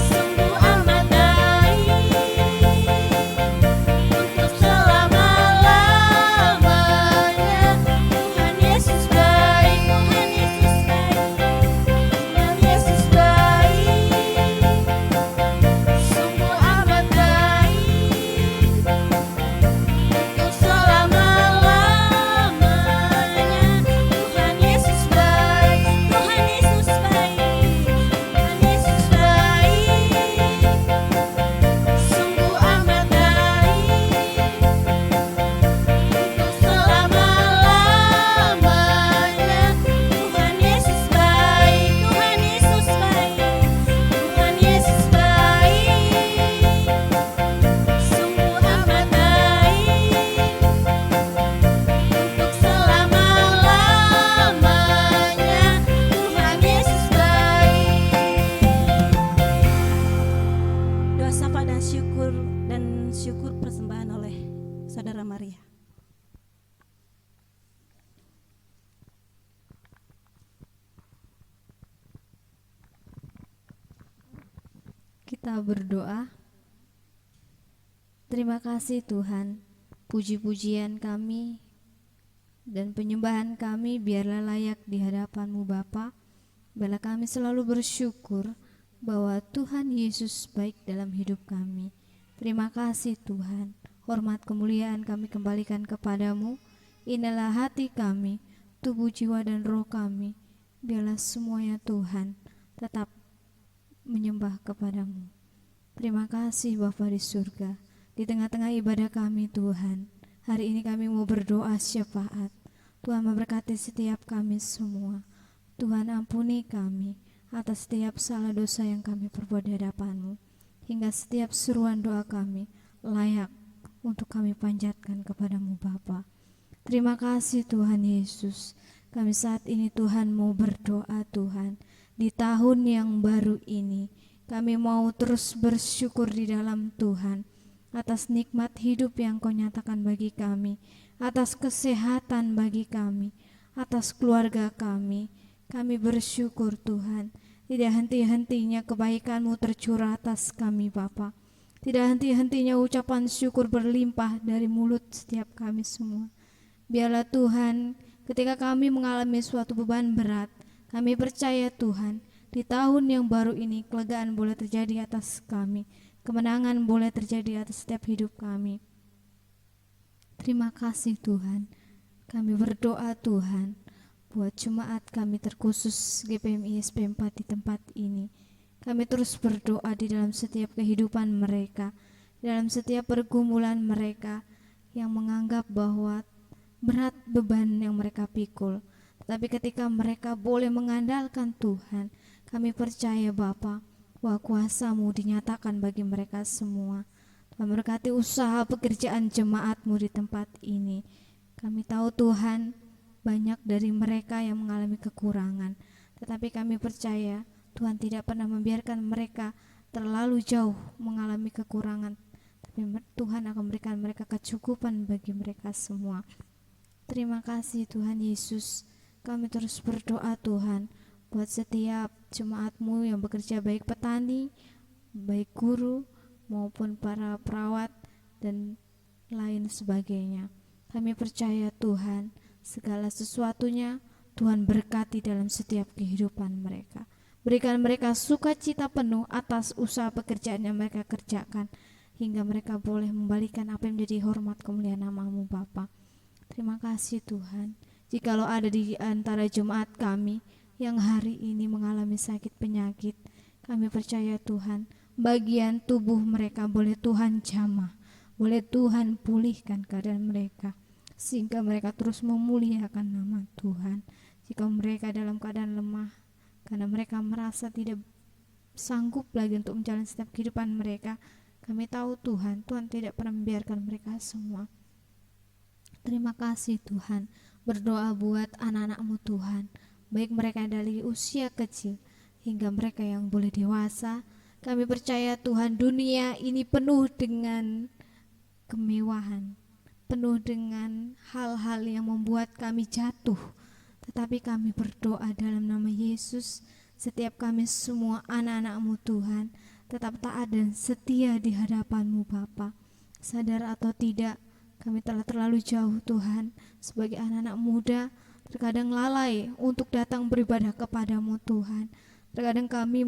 sungguh amat baik, untuk selama-lamanya. Tuhan Yesus baik, Tuhan Yesus baik, Tuhan Yesus baik, sungguh amat baik, untuk selama-lamanya. Tuhan Yesus baik, Tuhan Yesus baik, Tuhan Yesus baik, sungguh amat baik, untuk selama-lamanya. Tuhan Yesus baik, Tuhan Yesus baik, Tuhan Yesus baik, sungguh amat baik, untuk selama-lamanya. Tuhan Yesus baik. Doa sapa dan syukur persembahan oleh Saudara Maria.
Kita berdoa. Terima kasih Tuhan, puji-pujian kami dan penyembahan kami biarlah layak di hadapan-Mu Bapa. Biarlah kami selalu bersyukur bahwa Tuhan Yesus baik dalam hidup kami. Terima kasih Tuhan, hormat kemuliaan kami kembalikan kepadamu. Inilah hati kami, tubuh, jiwa, dan roh kami. Biarlah semuanya Tuhan tetap menyembah kepadamu. Terima kasih Bapa di surga. Di tengah-tengah ibadah kami Tuhan, hari ini kami mau berdoa syafaat. Tuhan memberkati setiap kami semua. Tuhan ampuni kami atas setiap salah dosa yang kami perbuat di hadapan-Mu, hingga setiap seruan doa kami layak untuk kami panjatkan kepadamu Bapa. Terima kasih Tuhan Yesus. Kami saat ini Tuhan mau berdoa Tuhan, di tahun yang baru ini kami mau terus bersyukur di dalam Tuhan atas nikmat hidup yang Kau nyatakan bagi kami, atas kesehatan bagi kami, atas keluarga kami. Kami bersyukur Tuhan, tidak henti-hentinya kebaikan-Mu tercurah atas kami Bapa. Tidak henti-hentinya ucapan syukur berlimpah dari mulut setiap kami semua. Biarlah Tuhan, ketika kami mengalami suatu beban berat, kami percaya Tuhan, di tahun yang baru ini kelegaan boleh terjadi atas kami, kemenangan boleh terjadi atas setiap hidup kami. Terima kasih Tuhan. Kami berdoa Tuhan, buat jemaat kami terkhusus GPMI SP4 di tempat ini. Kami terus berdoa di dalam setiap kehidupan mereka, dalam setiap pergumulan mereka yang menganggap bahwa berat beban yang mereka pikul. Tetapi ketika mereka boleh mengandalkan Tuhan, kami percaya Bapa, bahwa kuasa-Mu dinyatakan bagi mereka semua. Tuhan berkati usaha pekerjaan jemaat-Mu di tempat ini. Kami tahu Tuhan, banyak dari mereka yang mengalami kekurangan, tetapi kami percaya Tuhan tidak pernah membiarkan mereka terlalu jauh mengalami kekurangan, tapi Tuhan akan memberikan mereka kecukupan bagi mereka semua. Terima kasih Tuhan Yesus. Kami terus berdoa Tuhan buat setiap jemaat-Mu yang bekerja, baik petani, baik guru, maupun para perawat dan lain sebagainya. Kami percaya Tuhan, segala sesuatunya Tuhan berkati dalam setiap kehidupan mereka. Berikan mereka sukacita penuh atas usaha pekerjaan yang mereka kerjakan, hingga mereka boleh membalikan apa yang menjadi hormat kemuliaan nama-Mu Bapa. Terima kasih Tuhan. Jikalau ada di antara jemaat kami yang hari ini mengalami sakit penyakit, kami percaya Tuhan, bagian tubuh mereka boleh Tuhan jamah, boleh Tuhan pulihkan keadaan mereka, sehingga mereka terus memuliakan nama Tuhan. Jika mereka dalam keadaan lemah, karena mereka merasa tidak sanggup lagi untuk menjalani setiap kehidupan mereka, kami tahu Tuhan tidak pernah membiarkan mereka semua. Terima kasih Tuhan. Berdoa buat anak-anak-Mu Tuhan, baik mereka dari usia kecil hingga mereka yang boleh dewasa. Kami percaya Tuhan, dunia ini penuh dengan kemewahan, penuh dengan hal-hal yang membuat kami jatuh. Tetapi kami berdoa dalam nama Yesus, setiap kami semua anak-anak-Mu Tuhan tetap taat dan setia di hadapan-Mu Bapa. Sadar atau tidak, kami telah terlalu jauh Tuhan sebagai anak-anak muda, terkadang lalai untuk datang beribadah kepada-Mu Tuhan. Terkadang kami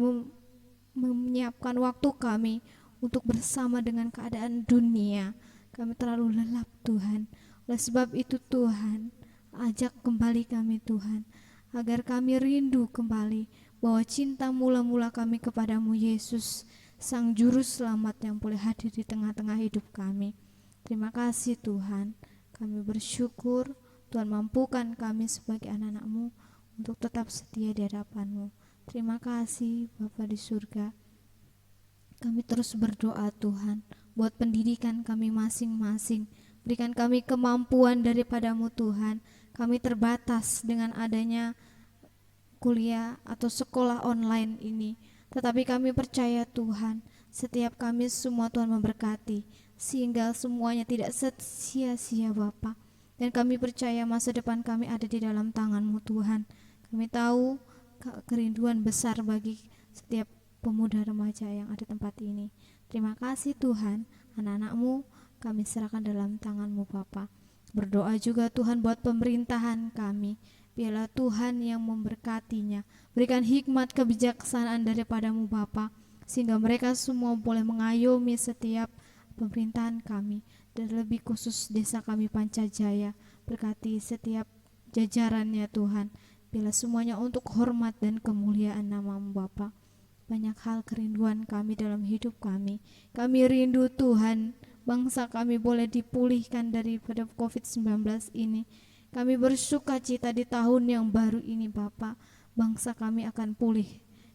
menyiapkan waktu kami untuk bersama dengan keadaan dunia. Kami terlalu lelap Tuhan. Oleh sebab itu Tuhan, ajak kembali kami Tuhan, agar kami rindu kembali bahwa cinta mula-mula kami kepada-Mu Yesus, Sang Juru Selamat yang boleh hadir di tengah-tengah hidup kami. Terima kasih Tuhan, kami bersyukur Tuhan mampukan kami sebagai anak-anak-Mu untuk tetap setia di hadapan-Mu. Terima kasih Bapa di surga. Kami terus berdoa Tuhan buat pendidikan kami masing-masing. Berikan kami kemampuan daripada-Mu Tuhan. Kami terbatas dengan adanya kuliah atau sekolah online ini, tetapi kami percaya Tuhan, setiap kami semua Tuhan memberkati, sehingga semuanya tidak sia-sia Bapa. Dan kami percaya masa depan kami ada di dalam tangan-Mu Tuhan. Kami tahu kerinduan besar bagi setiap pemuda remaja yang ada di tempat ini. Terima kasih Tuhan, anak-anak-Mu kami serahkan dalam tangan-Mu Bapa. Berdoa juga Tuhan buat pemerintahan kami. Biarlah Tuhan yang memberkatinya. Berikan hikmat kebijaksanaan daripada-Mu Bapa, sehingga mereka semua boleh mengayomi setiap pemerintahan kami, dan lebih khusus desa kami Pancajaya. Berkati setiap jajarannya Tuhan, bila semuanya untuk hormat dan kemuliaan nama-Mu Bapa. Banyak hal kerinduan kami dalam hidup kami. Kami rindu Tuhan, bangsa kami boleh dipulihkan daripada COVID-19 ini. Kami bersuka cita di tahun yang baru ini Bapa, bangsa kami akan pulih.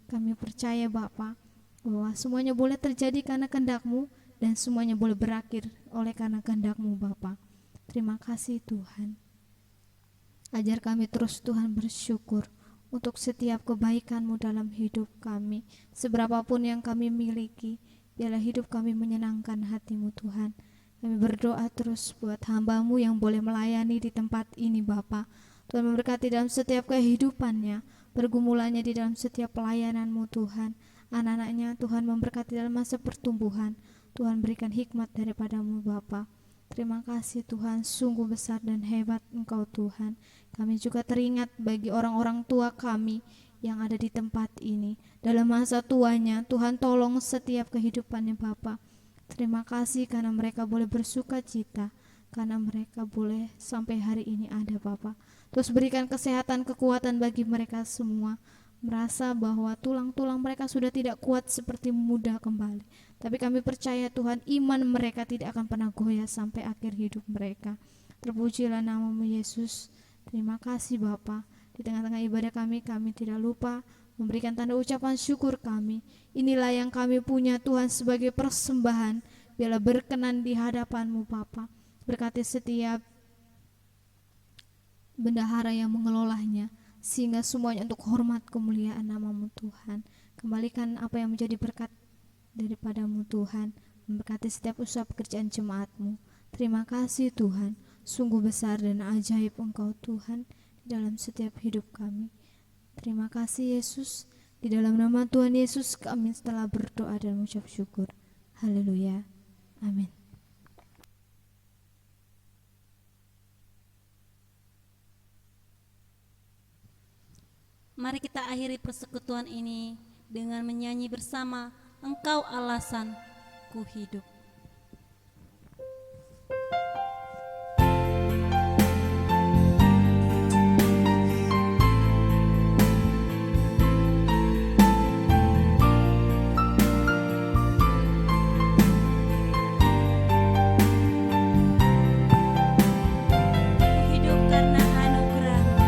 Kami percaya Bapa bahwa semuanya boleh terjadi karena kehendak-Mu, dan semuanya boleh berakhir oleh karena kehendak-Mu Bapa. Terima kasih Tuhan. Ajar kami terus Tuhan bersyukur untuk setiap kebaikan-Mu dalam hidup kami. Seberapapun yang kami miliki, biarlah hidup kami menyenangkan hati-Mu Tuhan. Kami berdoa terus buat hamba-Mu yang boleh melayani di tempat ini Bapa. Tuhan memberkati dalam setiap kehidupannya, pergumulannya di dalam setiap pelayanan-Mu Tuhan. Anak-anaknya Tuhan memberkati dalam masa pertumbuhan. Tuhan berikan hikmat daripada-Mu Bapa. Terima kasih Tuhan, sungguh besar dan hebat Engkau Tuhan. Kami juga teringat bagi orang-orang tua kami yang ada di tempat ini. Dalam masa tuanya, Tuhan tolong setiap kehidupannya Bapa. Terima kasih karena mereka boleh bersuka cita, karena mereka boleh sampai hari ini ada Bapa. Terus berikan kesehatan, kekuatan bagi mereka semua. Merasa bahwa tulang-tulang mereka sudah tidak kuat seperti muda kembali, tapi kami percaya Tuhan, iman mereka tidak akan pernah goyah sampai akhir hidup mereka. Terpujilah nama-Mu Yesus. Terima kasih Bapa. Di tengah-tengah ibadah kami tidak lupa memberikan tanda ucapan syukur kami. Inilah yang kami punya Tuhan sebagai persembahan. Biarlah berkenan di hadapan-Mu Bapa. Berkati setiap bendahara yang mengelolanya, sehingga semuanya untuk hormat kemuliaan nama-Mu Tuhan. Kembalikan apa yang menjadi berkat daripada-Mu Tuhan, memberkati setiap usaha pekerjaan jemaat-Mu. Terima kasih Tuhan, sungguh besar dan ajaib Engkau Tuhan. dalam setiap hidup kami. Terima kasih Yesus. Di dalam nama Tuhan Yesus kami telah berdoa dan mengucap syukur. Haleluya. Amin.
Mari kita akhiri persekutuan ini dengan menyanyi bersama Engkau Alasan Ku Hidup. Hidup karena anugerah.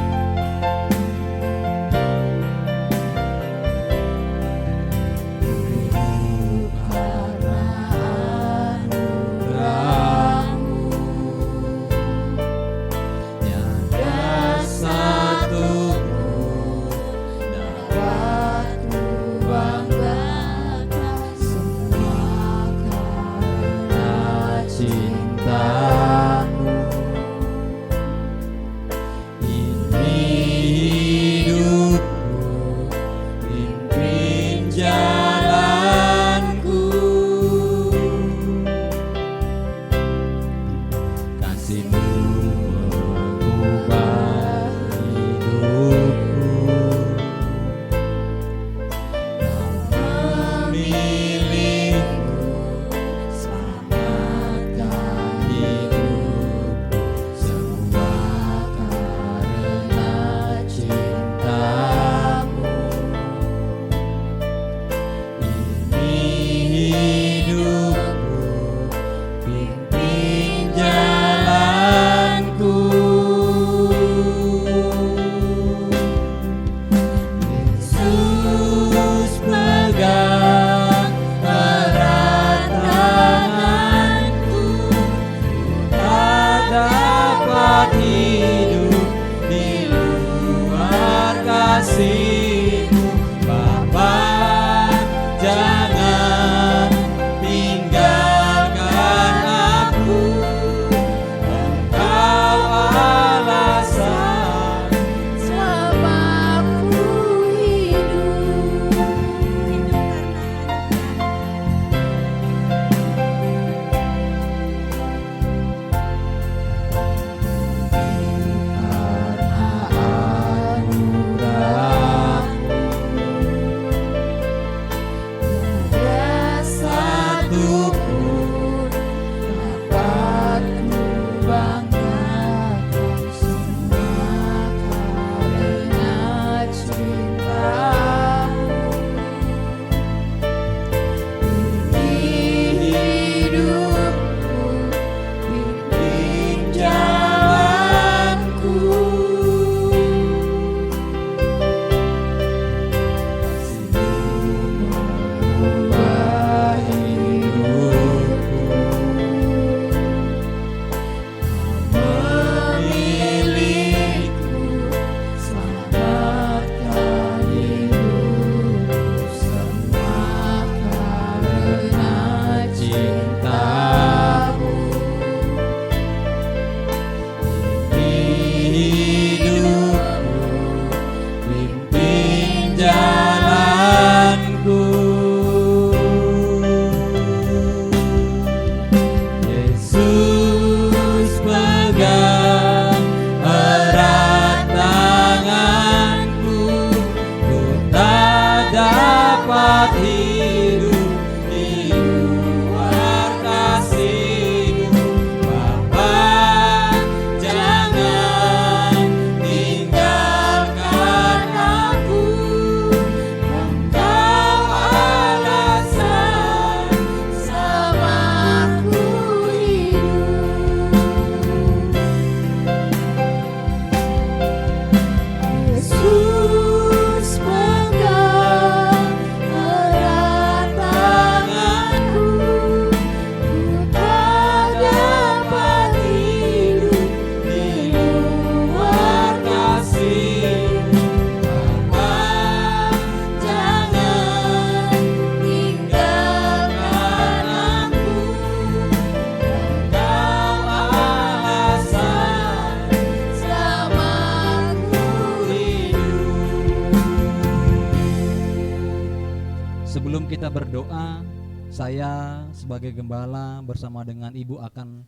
sebelum kita berdoa, saya sebagai gembala bersama dengan Ibu akan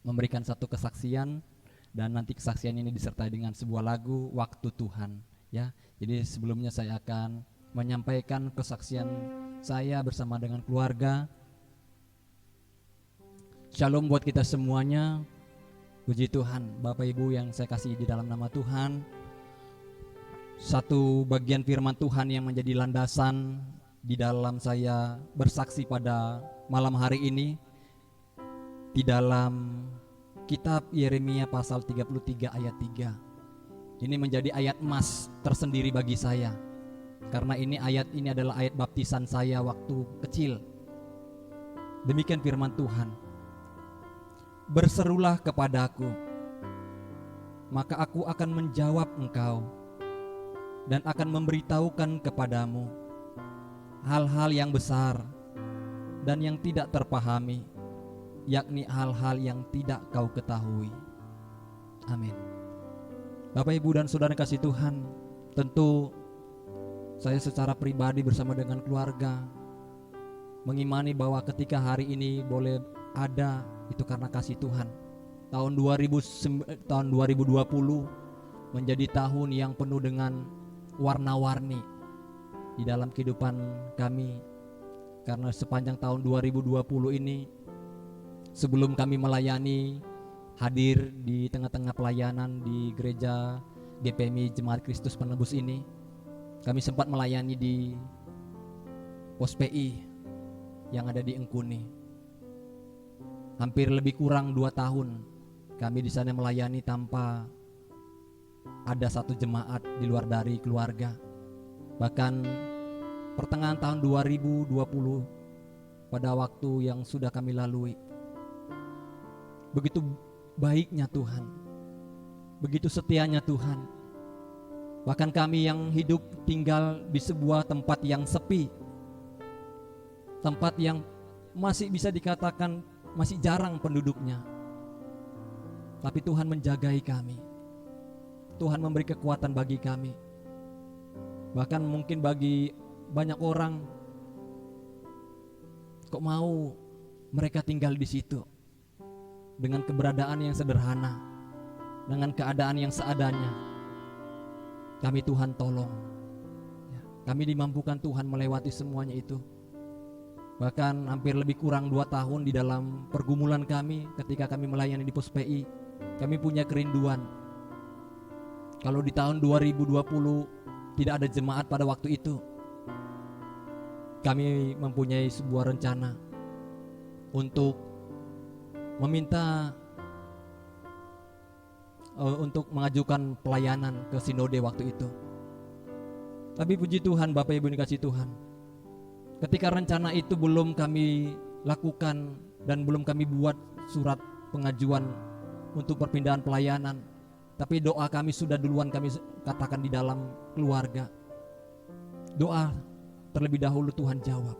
memberikan satu kesaksian, dan nanti kesaksian ini disertai dengan sebuah lagu Waktu Tuhan, ya. Jadi sebelumnya saya akan menyampaikan kesaksian saya bersama dengan keluarga. Shalom buat kita semuanya. Puji Tuhan, Bapak Ibu yang saya kasih di dalam nama Tuhan. Satu bagian firman Tuhan yang menjadi landasan di dalam saya bersaksi pada malam hari ini di dalam kitab Yeremia pasal 33 ayat 3. Ini menjadi ayat emas tersendiri bagi saya, karena ayat ini adalah ayat baptisan saya waktu kecil. Demikian firman Tuhan. Berserulah kepadaku, maka aku akan menjawab engkau dan akan memberitahukan kepadamu hal-hal yang besar dan yang tidak terpahami, yakni hal-hal yang tidak kau ketahui. Amin. Bapak, Ibu, dan saudara kasih Tuhan, tentu saya secara pribadi bersama dengan keluarga mengimani bahwa ketika hari ini boleh ada, itu karena kasih Tuhan. Tahun 2020 menjadi tahun yang penuh dengan warna-warni di dalam kehidupan kami, karena sepanjang tahun 2020 ini, sebelum kami melayani, hadir di tengah-tengah pelayanan di gereja GPMI Jemaat Kristus Penebus ini, kami sempat melayani di Pos PI yang ada di Engkuni. Hampir lebih kurang 2 tahun kami di sana melayani tanpa ada satu jemaat di luar dari keluarga. Bahkan pertengahan tahun 2020, pada waktu yang sudah kami lalui, begitu baiknya Tuhan, begitu setianya Tuhan. Bahkan kami yang hidup tinggal di sebuah tempat yang sepi, tempat yang masih bisa dikatakan masih jarang penduduknya, tapi Tuhan menjagai kami. Tuhan memberi kekuatan bagi kami. Bahkan mungkin bagi banyak orang, kok mau mereka tinggal di situ dengan keberadaan yang sederhana, dengan keadaan yang seadanya. Kami Tuhan tolong, kami dimampukan Tuhan melewati semuanya itu. Bahkan hampir lebih kurang 2 tahun di dalam pergumulan kami ketika kami melayani di Pos PI, kami punya kerinduan. Kalau di tahun 2020 tidak ada jemaat pada waktu itu, kami mempunyai sebuah rencana untuk meminta untuk mengajukan pelayanan ke sinode waktu itu. Tapi puji Tuhan, Bapak Ibu dikasih Tuhan, ketika rencana itu belum kami lakukan dan belum kami buat surat pengajuan untuk perpindahan pelayanan, tapi doa kami sudah duluan kami katakan di dalam keluarga. Doa terlebih dahulu Tuhan jawab.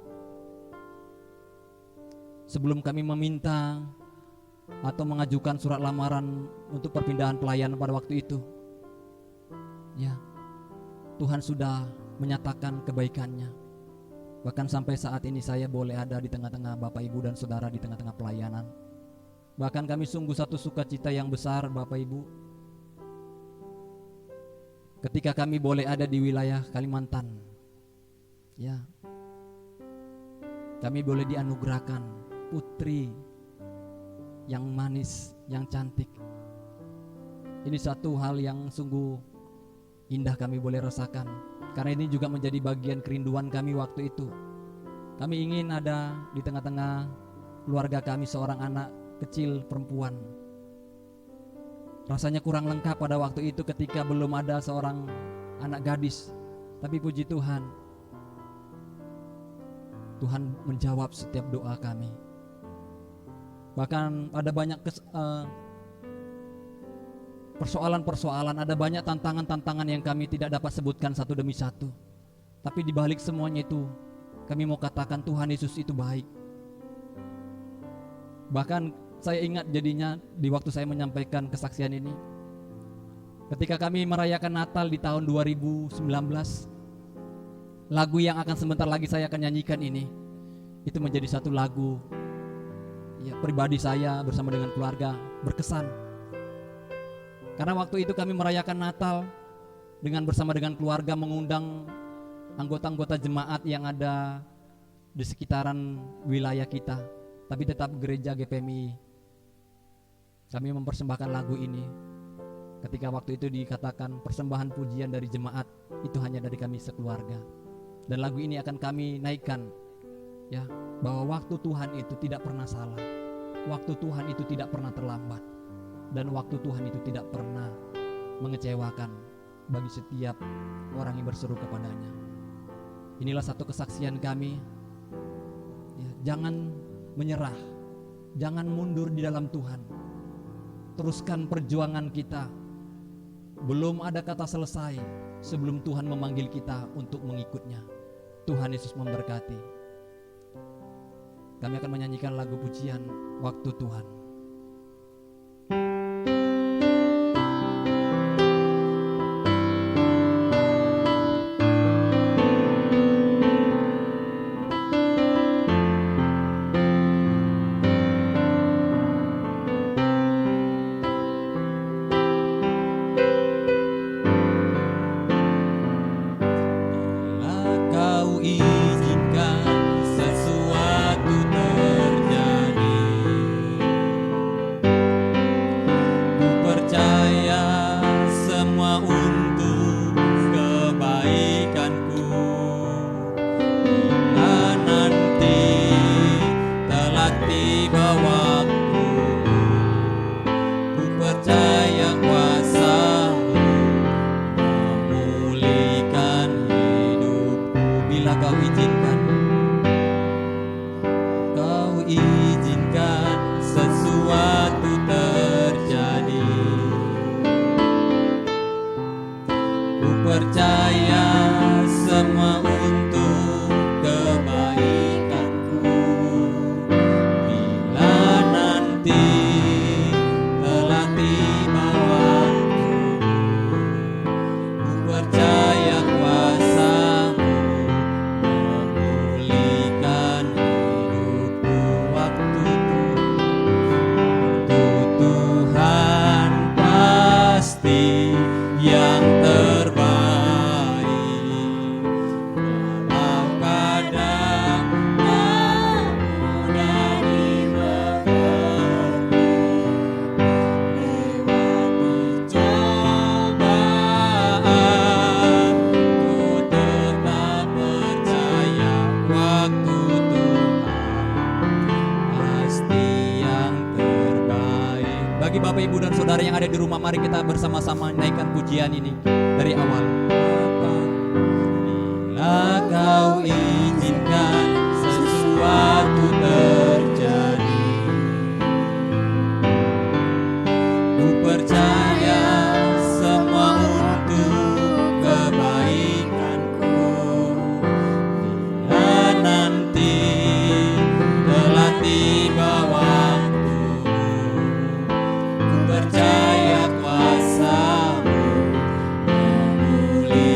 Sebelum kami meminta atau mengajukan surat lamaran untuk perpindahan pelayanan pada waktu itu, ya, Tuhan sudah menyatakan kebaikannya. Bahkan sampai saat ini saya boleh ada di tengah-tengah Bapak Ibu dan Saudara, di tengah-tengah pelayanan. Bahkan kami sungguh satu sukacita yang besar, Bapak Ibu, ketika kami boleh ada di wilayah Kalimantan. Ya, kami boleh dianugerahkan putri yang manis, yang cantik. Ini satu hal yang sungguh indah kami boleh rasakan, karena ini juga menjadi bagian kerinduan kami waktu itu. Kami ingin ada di tengah-tengah keluarga kami seorang anak kecil perempuan. Rasanya kurang lengkap pada waktu itu ketika belum ada seorang anak gadis. Tapi puji Tuhan, Tuhan menjawab setiap doa kami. Bahkan ada banyak persoalan-persoalan, ada banyak tantangan-tantangan yang kami tidak dapat sebutkan satu demi satu. Tapi di balik semuanya itu, kami mau katakan Tuhan Yesus itu baik. Bahkan saya ingat jadinya di waktu saya menyampaikan kesaksian ini, ketika kami merayakan Natal di tahun 2019, lagu yang akan sebentar lagi saya akan nyanyikan ini, itu menjadi satu lagu ya, pribadi saya bersama dengan keluarga berkesan. Karena waktu itu kami merayakan Natal bersama dengan keluarga, mengundang anggota-anggota jemaat yang ada di sekitaran wilayah kita, tapi tetap gereja GPMI. Kami mempersembahkan lagu ini. Ketika waktu itu dikatakan persembahan pujian dari jemaat itu hanya dari kami sekeluarga. Dan lagu ini akan kami naikkan ya, bahwa waktu Tuhan itu tidak pernah salah. Waktu Tuhan itu tidak pernah terlambat. Dan waktu Tuhan itu tidak pernah mengecewakan bagi setiap orang yang berseru kepadanya. Inilah satu kesaksian kami ya, jangan menyerah, jangan mundur di dalam Tuhan. Teruskan perjuangan kita. Belum ada kata selesai sebelum Tuhan memanggil kita untuk mengikutnya. Tuhan Yesus memberkati. Kami akan menyanyikan lagu pujian Waktu Tuhan. Mari kita bersama-sama naikkan pujian ini dari awal. Bila kau izinkan sesuatu terjadi, ku percaya semua untuk kebaikanku. Bila nanti telah tiba waktumu, ku percaya kuasamu memulihkan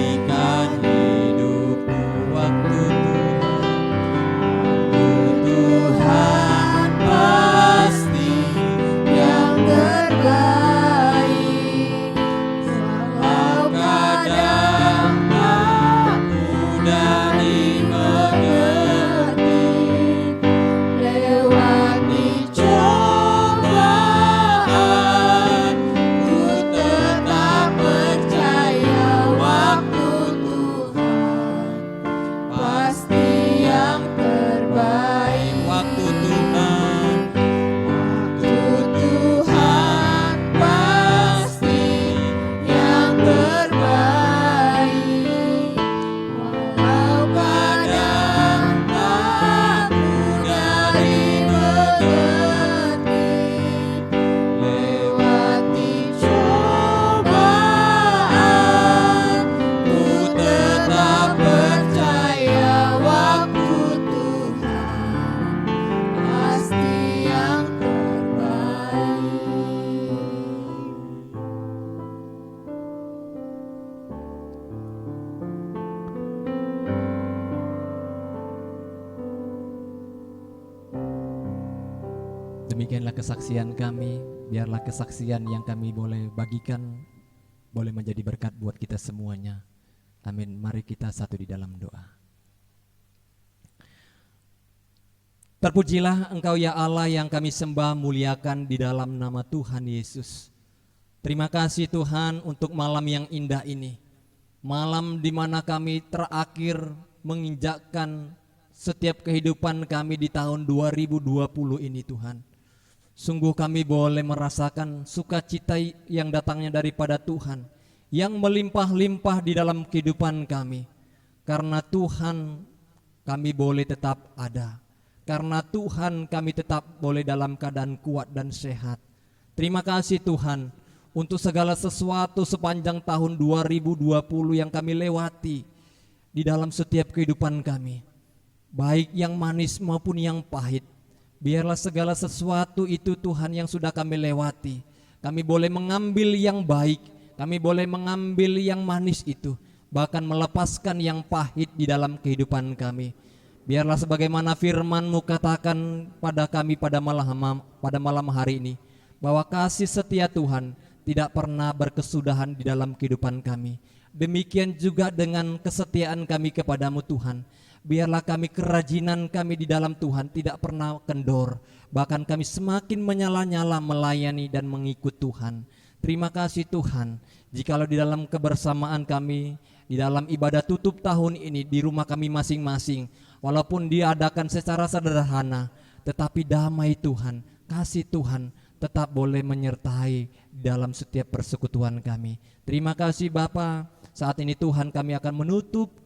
Demikianlah kesaksian kami, biarlah kesaksian yang kami boleh bagikan boleh menjadi berkat buat kita semuanya. Amin. Mari kita satu di dalam doa. Terpujilah Engkau ya Allah yang kami sembah muliakan di dalam nama Tuhan Yesus. Terima kasih Tuhan untuk malam yang indah ini. Malam di mana kami terakhir menginjakkan setiap kehidupan kami di tahun 2020 ini Tuhan. Sungguh kami boleh merasakan sukacita yang datangnya daripada Tuhan, yang melimpah-limpah di dalam kehidupan kami. Karena Tuhan kami boleh tetap ada. Karena Tuhan kami tetap boleh dalam keadaan kuat dan sehat. Terima kasih Tuhan untuk segala sesuatu sepanjang tahun 2020 yang kami lewati di dalam setiap kehidupan kami. Baik yang manis maupun yang pahit. Biarlah segala sesuatu itu Tuhan yang sudah kami lewati. Kami boleh mengambil yang baik, kami boleh mengambil yang manis itu, bahkan melepaskan yang pahit di dalam kehidupan kami. Biarlah sebagaimana firman-Mu katakan pada kami pada malam hari ini, bahwa kasih setia Tuhan tidak pernah berkesudahan di dalam kehidupan kami. Demikian juga dengan kesetiaan kami kepadamu Tuhan. Biarlah kami kerajinan kami di dalam Tuhan tidak pernah kendor. Bahkan kami semakin menyala-nyala melayani dan mengikut Tuhan. Terima kasih Tuhan. Jikalau di dalam kebersamaan kami, di dalam ibadah tutup tahun ini di rumah kami masing-masing, walaupun diadakan secara sederhana, tetapi damai Tuhan, kasih Tuhan tetap boleh menyertai dalam setiap persekutuan kami. Terima kasih Bapa. Saat ini Tuhan kami akan menutup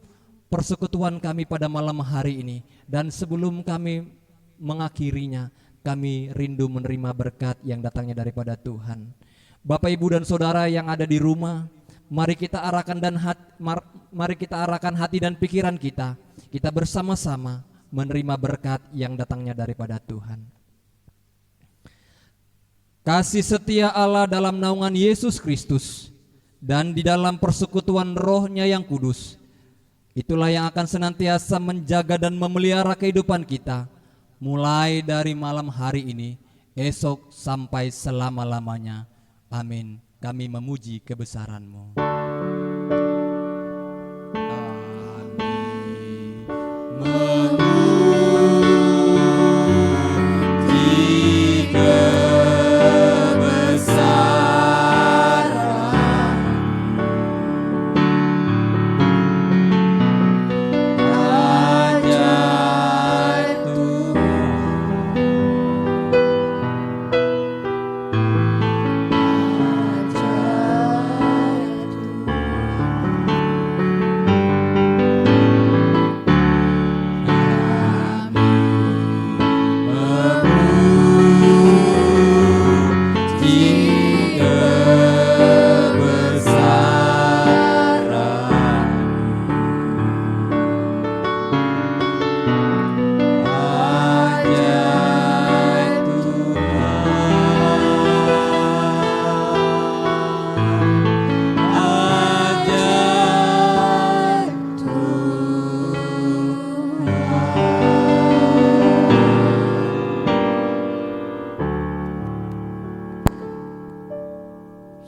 persekutuan kami pada malam hari ini. Dan sebelum kami mengakhirinya, kami rindu menerima berkat yang datangnya daripada Tuhan. Bapak, Ibu, dan Saudara yang ada di rumah, mari kita arahkan hati dan pikiran kita. Kita bersama-sama menerima berkat yang datangnya daripada Tuhan. Kasih setia Allah dalam naungan Yesus Kristus dan di dalam persekutuan Roh-Nya yang kudus, itulah yang akan senantiasa menjaga dan memelihara kehidupan kita, mulai dari malam hari ini, esok sampai selama-lamanya. Amin. Kami memuji kebesaran-Mu.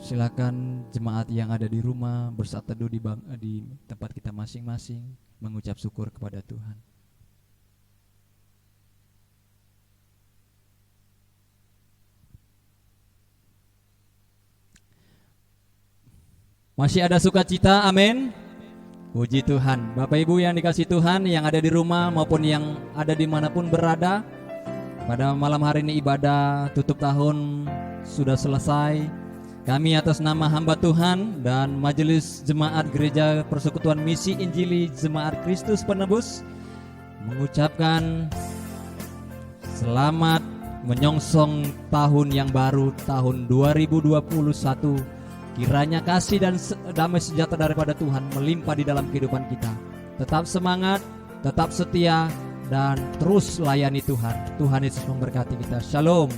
Silakan jemaat yang ada di rumah bersatu teduh di tempat kita masing-masing, mengucap syukur kepada Tuhan. Masih ada sukacita, amin. Puji Tuhan. Bapak Ibu yang dikasih Tuhan, yang ada di rumah maupun yang ada dimanapun berada, pada malam hari ini ibadah tutup tahun sudah selesai. Kami atas nama hamba Tuhan dan Majelis Jemaat Gereja Persekutuan Misi Injili Jemaat Kristus Penebus mengucapkan selamat menyongsong tahun yang baru, tahun 2021. Kiranya kasih dan damai sejahtera daripada Tuhan melimpah di dalam kehidupan kita. Tetap semangat, tetap setia, dan terus layani Tuhan. Tuhan Yesus memberkati kita. Shalom.